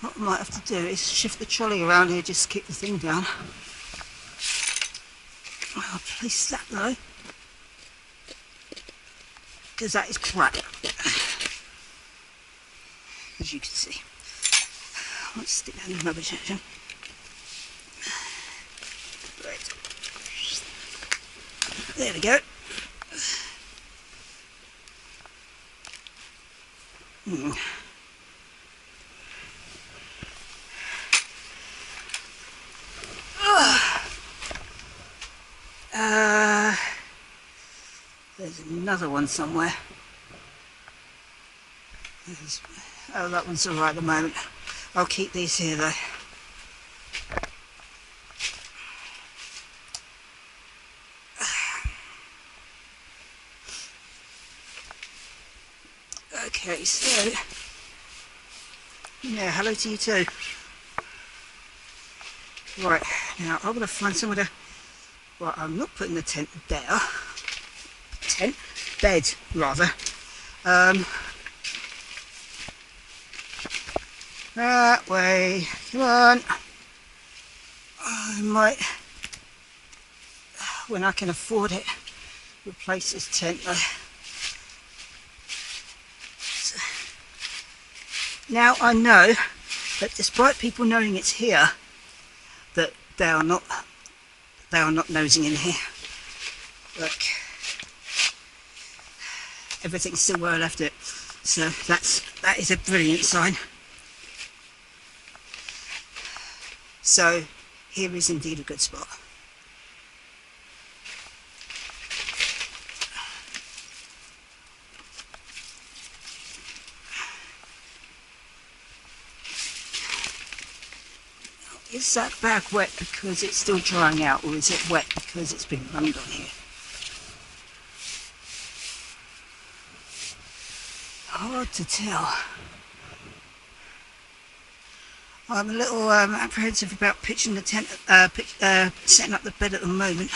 what I might have to do is shift the trolley around here, just kick the thing down. I'll place that though, because that is crap, as you can see. Let's stick that in the rubbish section. Right. There we go. There's another one somewhere. Oh, that one's alright at the moment. I'll keep these here though. Okay, so yeah, hello to you too. Right, now I'm going to find somewhere to... Right, I'm not putting the tent there. Bed, rather. That way, come on. I might, when I can afford it, replace this tent though. So, now I know that despite people knowing it's here, that they are not nosing in here. Look, everything's still where I left it, so that is a brilliant sign. So here is indeed a good spot. Is that bag wet because it's still drying out, or is it wet because it's been rained on here? Hard to tell. I'm a little apprehensive about pitching the tent, setting up the bed at the moment.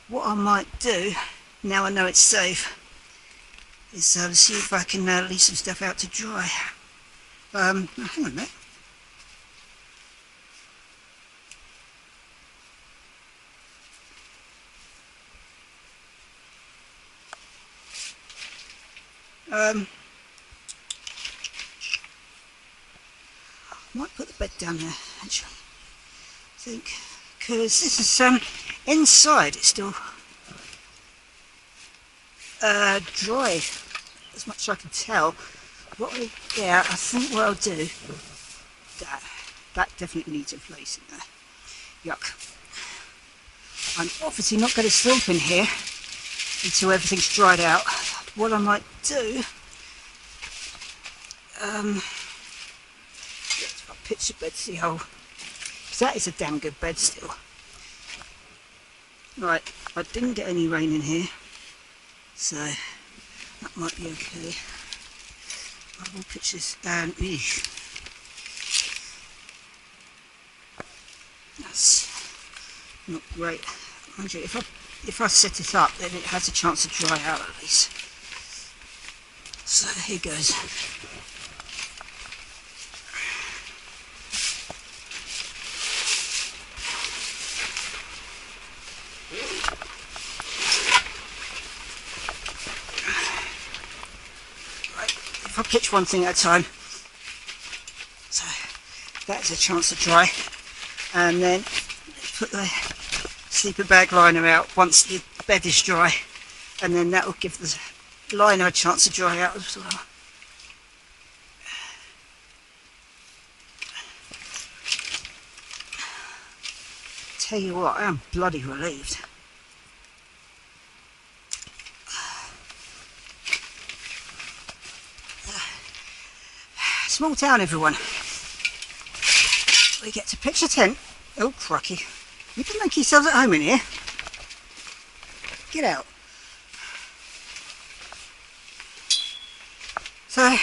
What I might do, now I know it's safe, is see if I can leave some stuff out to dry. Hang on a minute. I might put the bed down there actually, I think, because this is inside it's still dry as much as I can tell. I think what I'll do, that definitely needs a place in there. Yuck. I'm obviously not going to sleep in here until everything's dried out. What I might do, let's pitch the bed, see how, because that is a damn good bed still. Right, I didn't get any rain in here, so that might be okay. I will pitch this down. That's not great. Mind you, if I set it up, then it has a chance to dry out at least. So here goes. Right, if I pitch one thing at a time, so that's a chance to dry, and then put the sleeping bag liner out once the bed is dry, and then that will give the liner a chance to dry out as well. Tell you what, I am bloody relieved. Small town, everyone. We get to pitch a tent. Oh, crucky. You can make yourselves at home in here. Get out. So,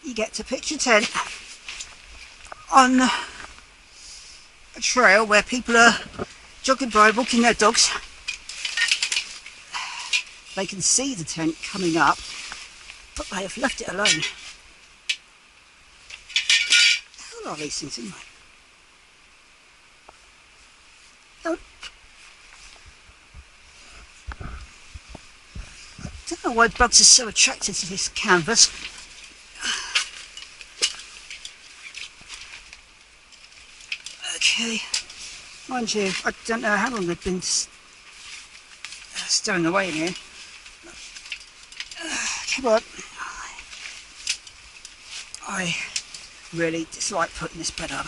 you get to pitch a tent on a trail where people are jogging by, walking their dogs. They can see the tent coming up, but they have left it alone. What are these things anyway? I don't know why bugs are so attracted to this canvas. Okay, mind you, I don't know how long they've been stowing away in here. Come on. I really dislike putting this bed up.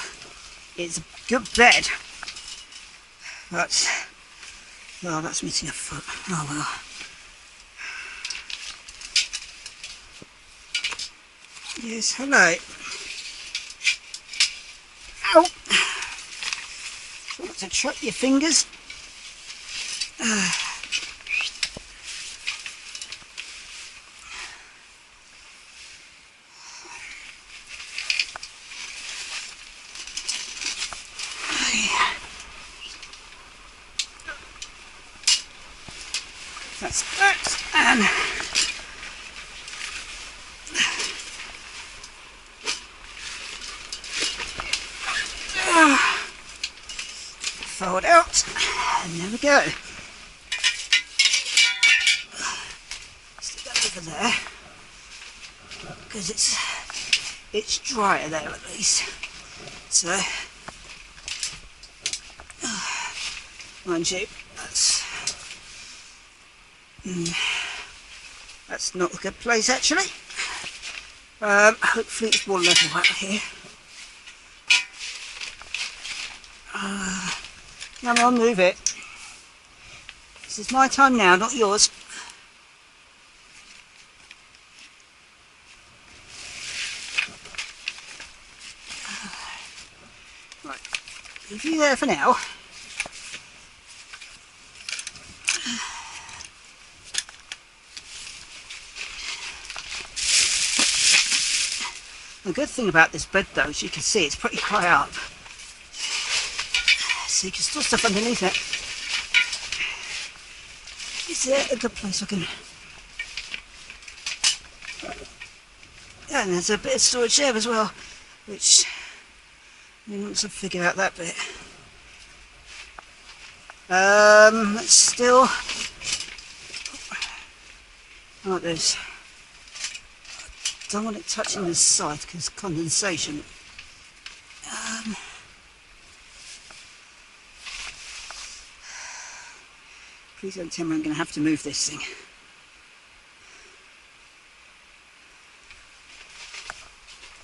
It's a good bed, but oh, that's missing a foot. Oh well. Yes, hello. Ow! Want to trap your fingers? That's that, and fold out, and there we go. Stick that over there, because it's drier there at least. So, mind you, that's not a good place actually. Hopefully it's more level out here. Come on, move it. This is my time now, not yours. Right, leave you there for now. The good thing about this bed though, as you can see, it's pretty high up. So you can store stuff underneath it. Is there a good place I can... Yeah, and there's a bit of storage there as well, which... once I figure out that bit. Let's still... like this. Don't want it touching the side because condensation. Please don't tell me I'm going to have to move this thing.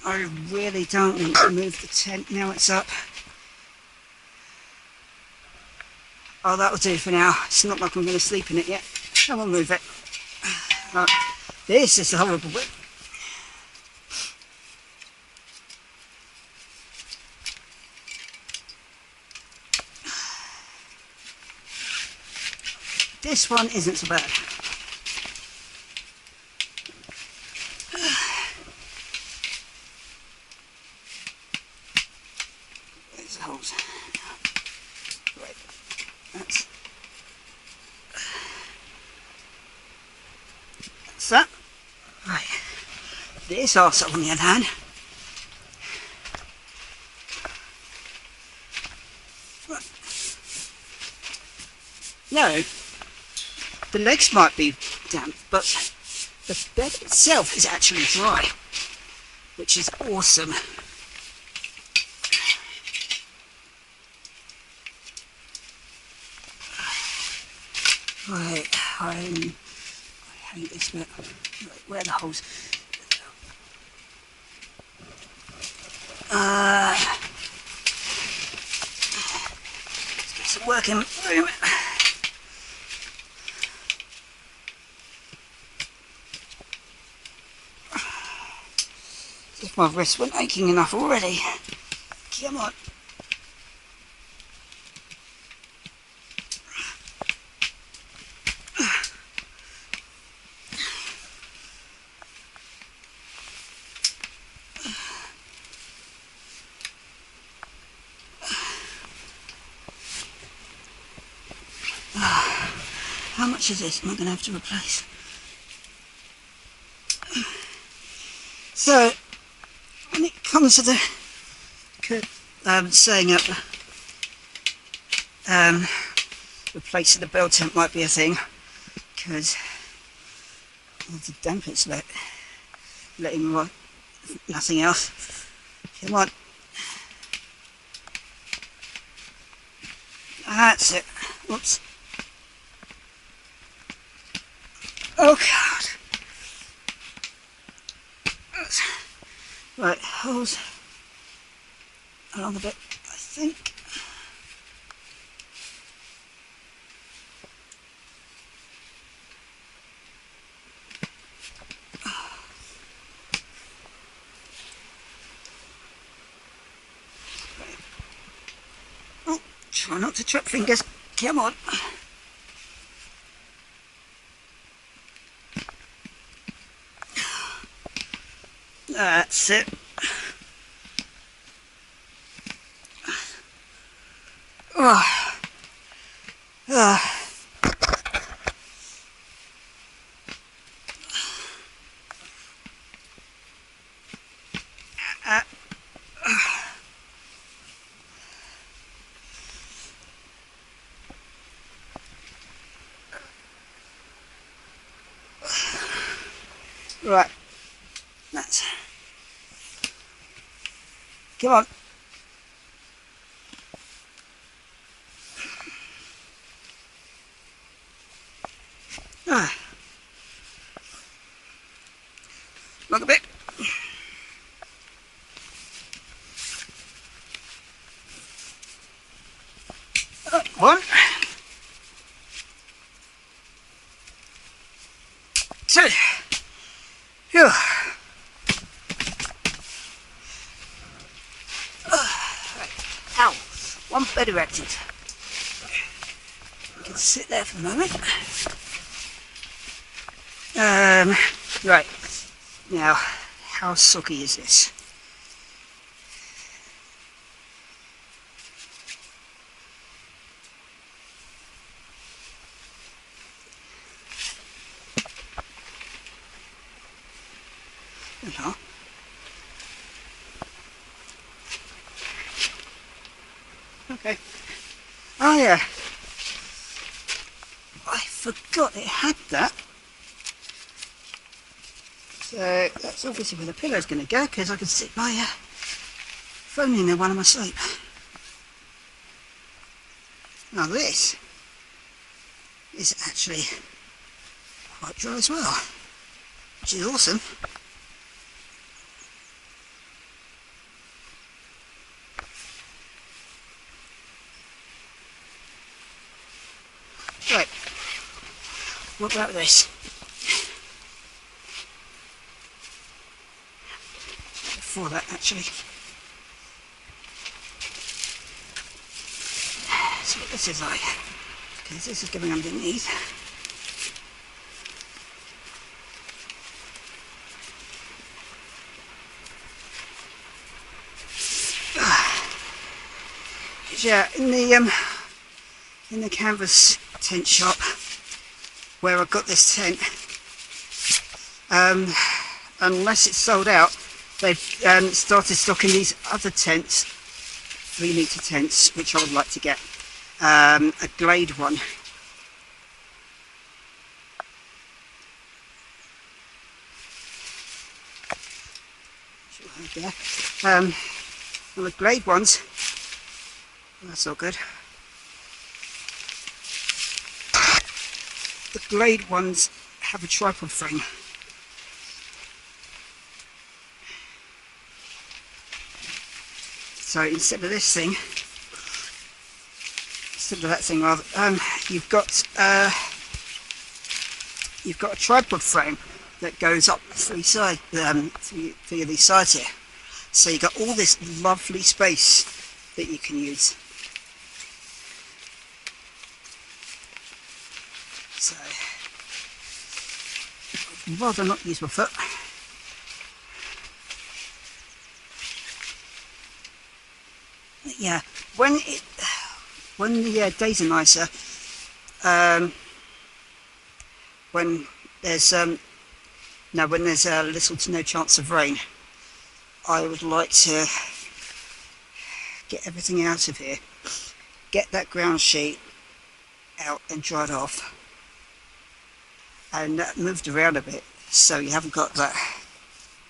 I really don't want to move the tent now it's up. Oh, that'll do for now. It's not like I'm going to sleep in it yet. I won't move it. Right. This is the horrible bit. This one isn't so bad. There's the holes. Right. That's that. Right. This arsehole on the other hand. Right. No. The legs might be damp, but the bed itself is actually dry, which is awesome. Right, I hate this bit. Right, where are the holes? Let's get some working room. If my wrists weren't aching enough already. Come on. How much of this am I going to have to replace? So, when it comes to the saying up replacing the bell tent might be a thing because the dampers letting rot, nothing else. Come on. That's it. Whoops. Oh God. Right, holes along the bit, I think. Oh, try not to trip fingers. Come on. That's it. Oh. Right. That's. Come on. Look a bit. One. Two. Phew. Right. Ow. One bed erected. You can sit there for a moment. Right. Now, how sucky is this? Hello. Okay. Oh yeah. I forgot it had that. So that's obviously where the pillow's going to go, because I can stick my phone in there while I'm asleep. Now this is actually quite dry as well, which is awesome. Right, what about this? Before that, actually. See what this is like, because this is going underneath. Yeah, in the canvas tent shop where I got this tent, unless it's sold out, they've started stocking these other tents, 3-metre tents, which I would like to get. A Glade one. There. And the Glade ones, that's all good. The Glade ones have a tripod frame. So instead of this thing, instead of that thing rather, you've got a tripod frame that goes up three of these sides here. So you've got all this lovely space that you can use. So I'd rather not use my foot. But yeah, when the days are nicer, when there's little to no chance of rain, I would like to get everything out of here, get that ground sheet out and dried off, and moved around a bit so you haven't got that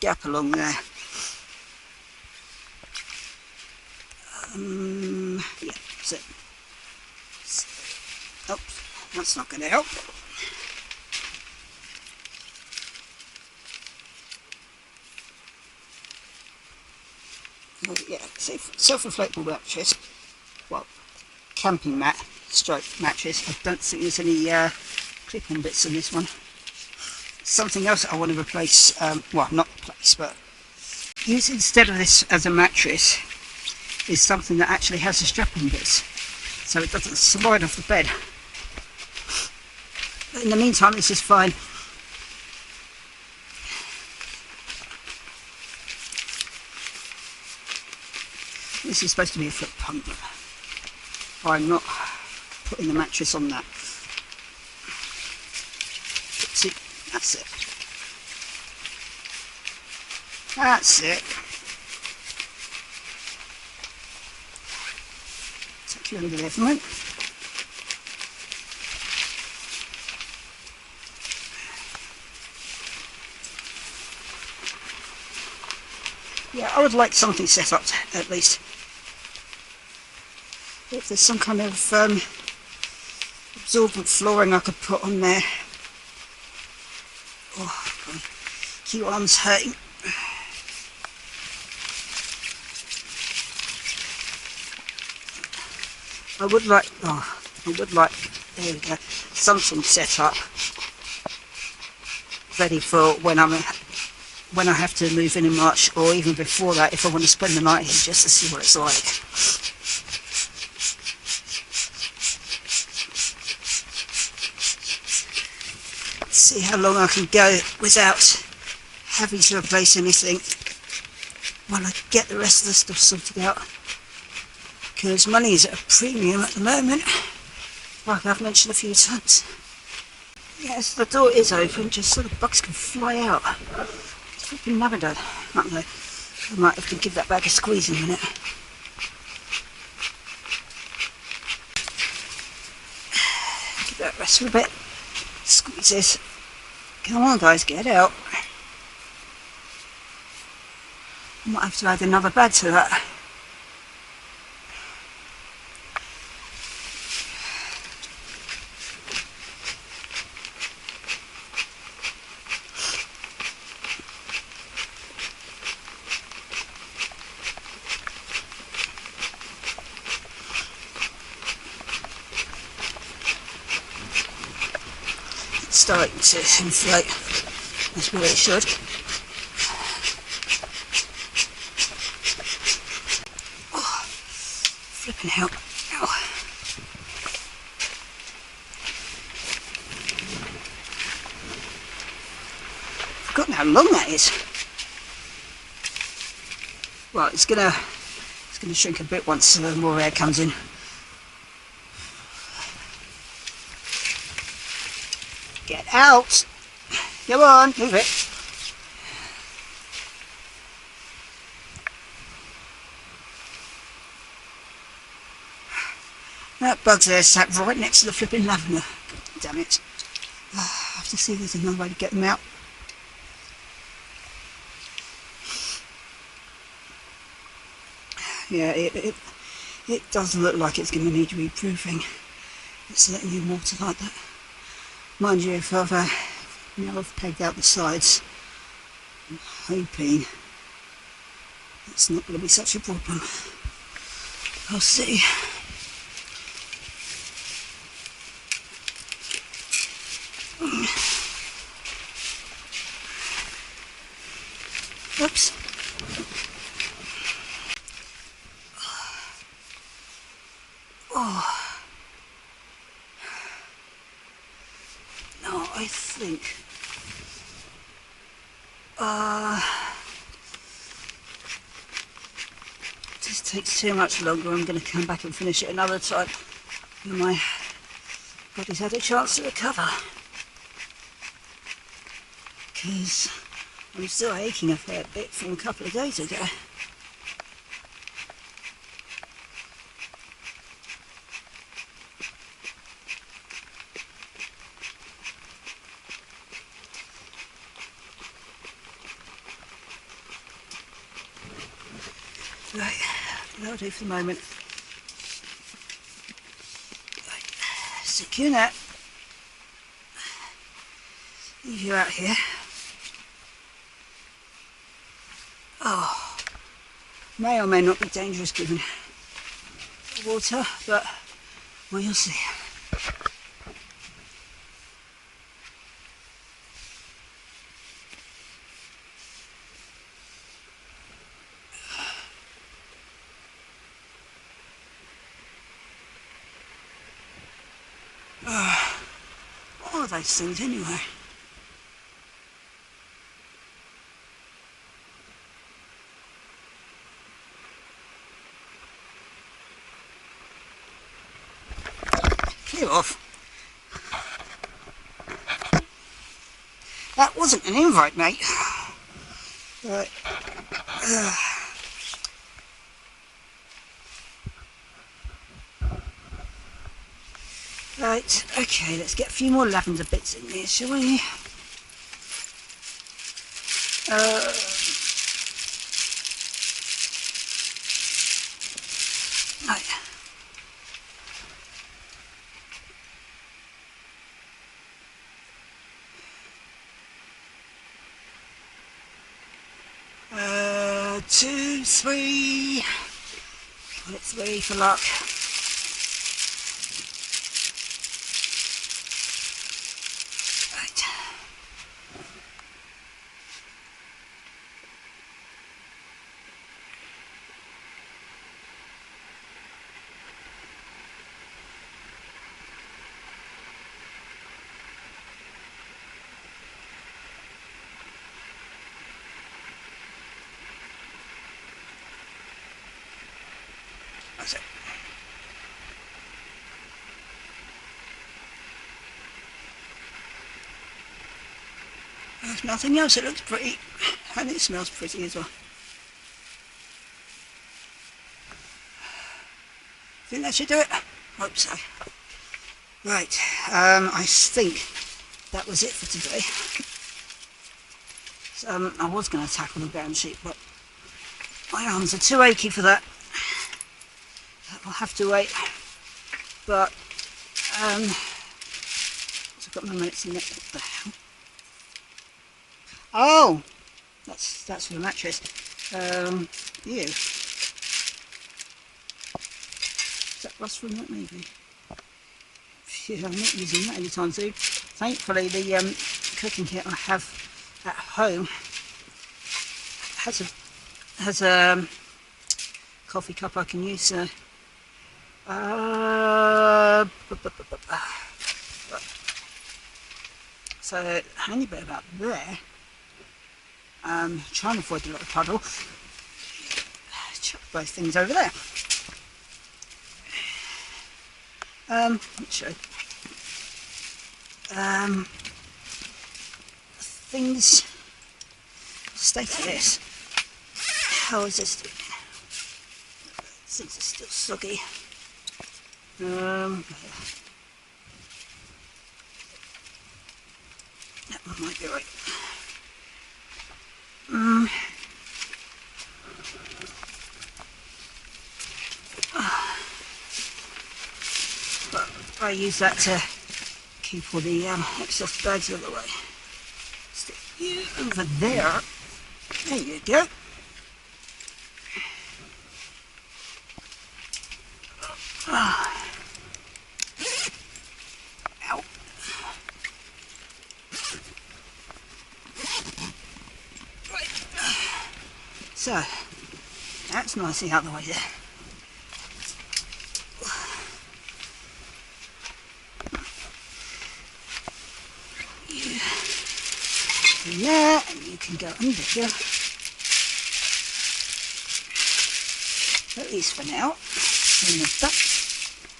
gap along there. Yeah, that's it. Oh, that's not going to help. Yeah, self-inflatable mattress, well, camping mat, stroke mattress. I don't think there's any clip-on bits in this one. Something else I want to replace, well, not replace, but use instead of this as a mattress is something that actually has the strap-on bits, so it doesn't slide off the bed. But in the meantime, this is fine. This is supposed to be a foot pump. I'm not putting the mattress on that. See, that's it. That's it. Take you under there for a moment. Yeah, I would like something set up at least. If there's some kind of absorbent flooring I could put on there. Oh, God. Keep arms hurting. I would like, there we go, something set up ready for when I have to move in March, or even before that if I want to spend the night here just to see what it's like. See how long I can go without having to replace anything while I get the rest of the stuff sorted out, because money is at a premium at the moment, like I've mentioned a few times. Yes, the door is open just so the bugs can fly out. It's flipping never done, aren't they? I might have to give that bag a squeeze in a minute. Give that rest for a bit. Squeeze this. Come on guys, get out. I might have to add another bag to that. It's starting to inflate. That's what it should. Oh, flipping hell. Ow. Forgotten how long that is. Well, it's gonna shrink a bit once more air comes in. Get out! Go on, move it. That bug's there sat right next to the flipping lavender. Damn it. I have to see if there's another way to get them out. Yeah, it does look like it's going to need reproofing. It's letting in water like that. Mind you, if I've pegged out the sides, I'm hoping it's not going to be such a problem. I'll see. Oops. Oh. No, I think this takes too much longer. I'm going to come back and finish it another time when my body's had a chance to recover, because I'm still aching a fair bit from a couple of days ago. Right, that'll do for the moment. Right, secure that. Leave you out here. Oh, may or may not be dangerous given the water, but we'll see. What are those things anyway? Clear off. That wasn't an invite, mate. Right. Right, okay, let's get a few more lavender bits in here, shall we? Right. Two, three. Call it three for luck. Right. That's it. There's nothing else. It looks pretty, and it smells pretty as well. Think that should do it? Hope so. Right, I think that was it for today. So, I was going to tackle the ground sheet, but My arms are too achy for that. I'll have to wait. But I've got my minutes in it. What the hell? Oh, that's for the mattress. Ew. Is that rust from that maybe? Phew, I'm not using that anytime soon. Thankfully, the cooking kit I have at home has a coffee cup I can use. So, so the handy bit about there. Trying to avoid a little puddle. Chuck both things over there. Let's show. Things. State of this. How is this doing? Things are still soggy. That one might be right. But I use that to keep all the excess bags out of the way. Stick you over there. There you go. Ow. Right. So, that's nicely out of the way there. Yeah, and you can go under here. At least for now. And the duck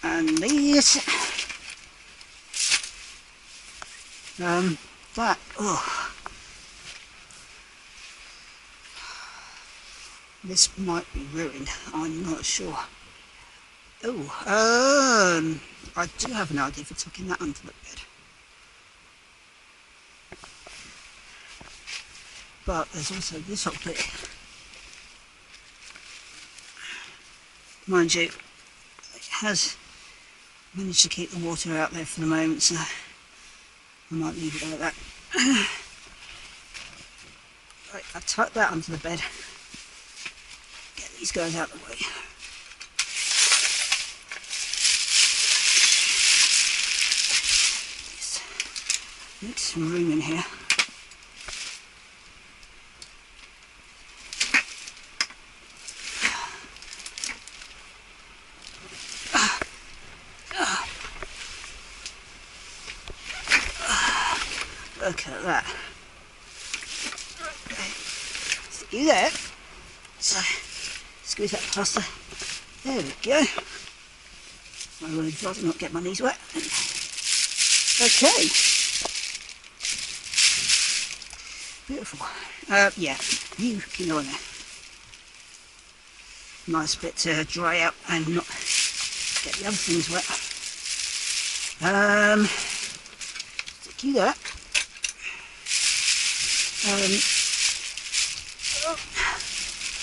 and these. That. Oh, this might be ruined. I'm not sure. Oh, I do have an idea for tucking that under the bed. But there's also this whole bit. Mind you, it has managed to keep the water out there for the moment, so I might leave it like that. Right, I tuck that under the bed. Get these guys out of the way. Just make some room in here. Look at that. Okay. Stick you there. So, squeeze that pasta. There we go. I really try to not get my knees wet. Okay. Beautiful. Yeah, you can go in there. Nice bit to dry out and not get the other things wet. Stick you there. I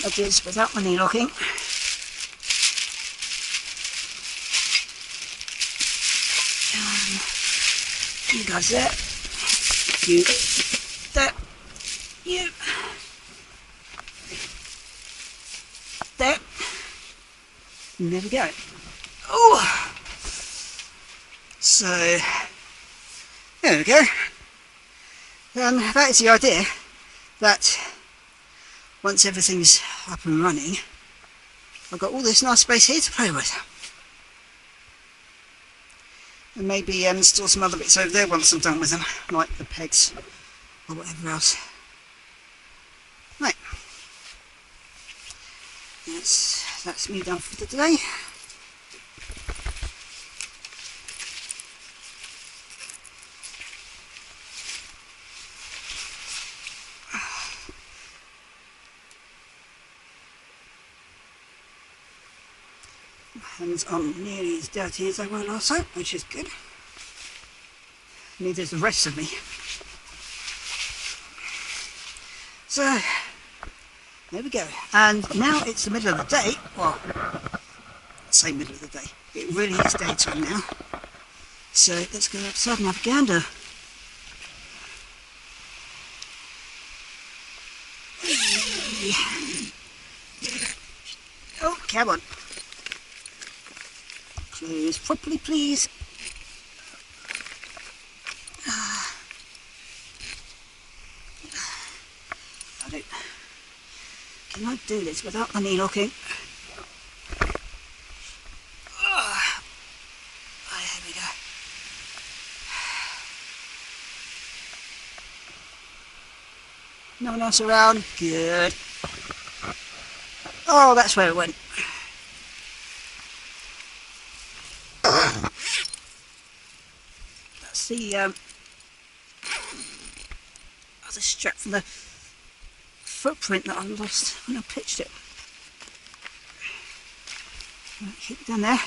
did without my knee locking. You guys there. You there. You there. And there we go. Oh! So, there we go. And that is the idea, that once everything's up and running, I've got all this nice space here to play with. And maybe install some other bits over there once I'm done with them, like the pegs or whatever else. Right. That's me done for today. Hands aren't nearly as dirty as they were last time, which is good. Neither is the rest of me. So, There we go. And now it's the middle of the day. Well, I'd say middle of the day. It really is daytime now. So let's go outside and have a gander. Oh, come on. Close properly, please. Can I do this without the knee locking? There we go. No one else around? Good. Oh, that's where it went. That's the other strap from the footprint that I lost when I pitched it. Right, keep it down there.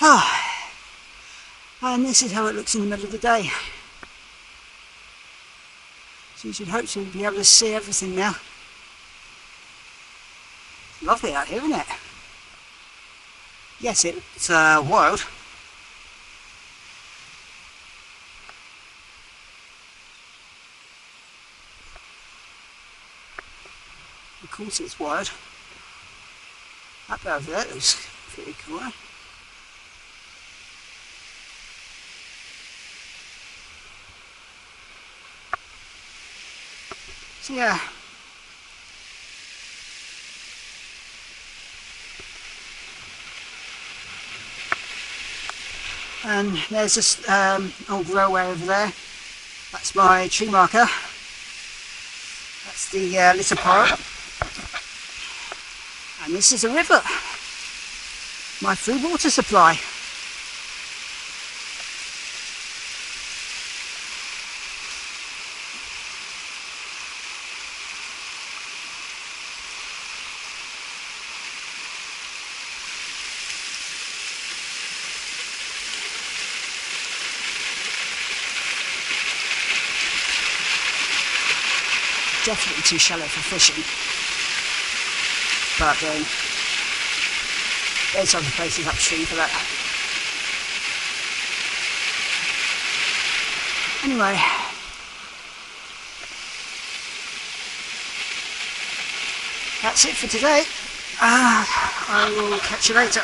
Oh, and this is how it looks in the middle of the day. So you should hopefully be able to see everything now. It's lovely out here, isn't it? Yes, it's wild. Of course it's wild. That bit over there looks pretty cool. So yeah. And there's this old railway over there. That's my tree marker. That's the litter pile. And this is a river. My free water supply. Definitely too shallow for fishing, but there's other places upstream for that. Anyway, that's it for today. I will catch you later.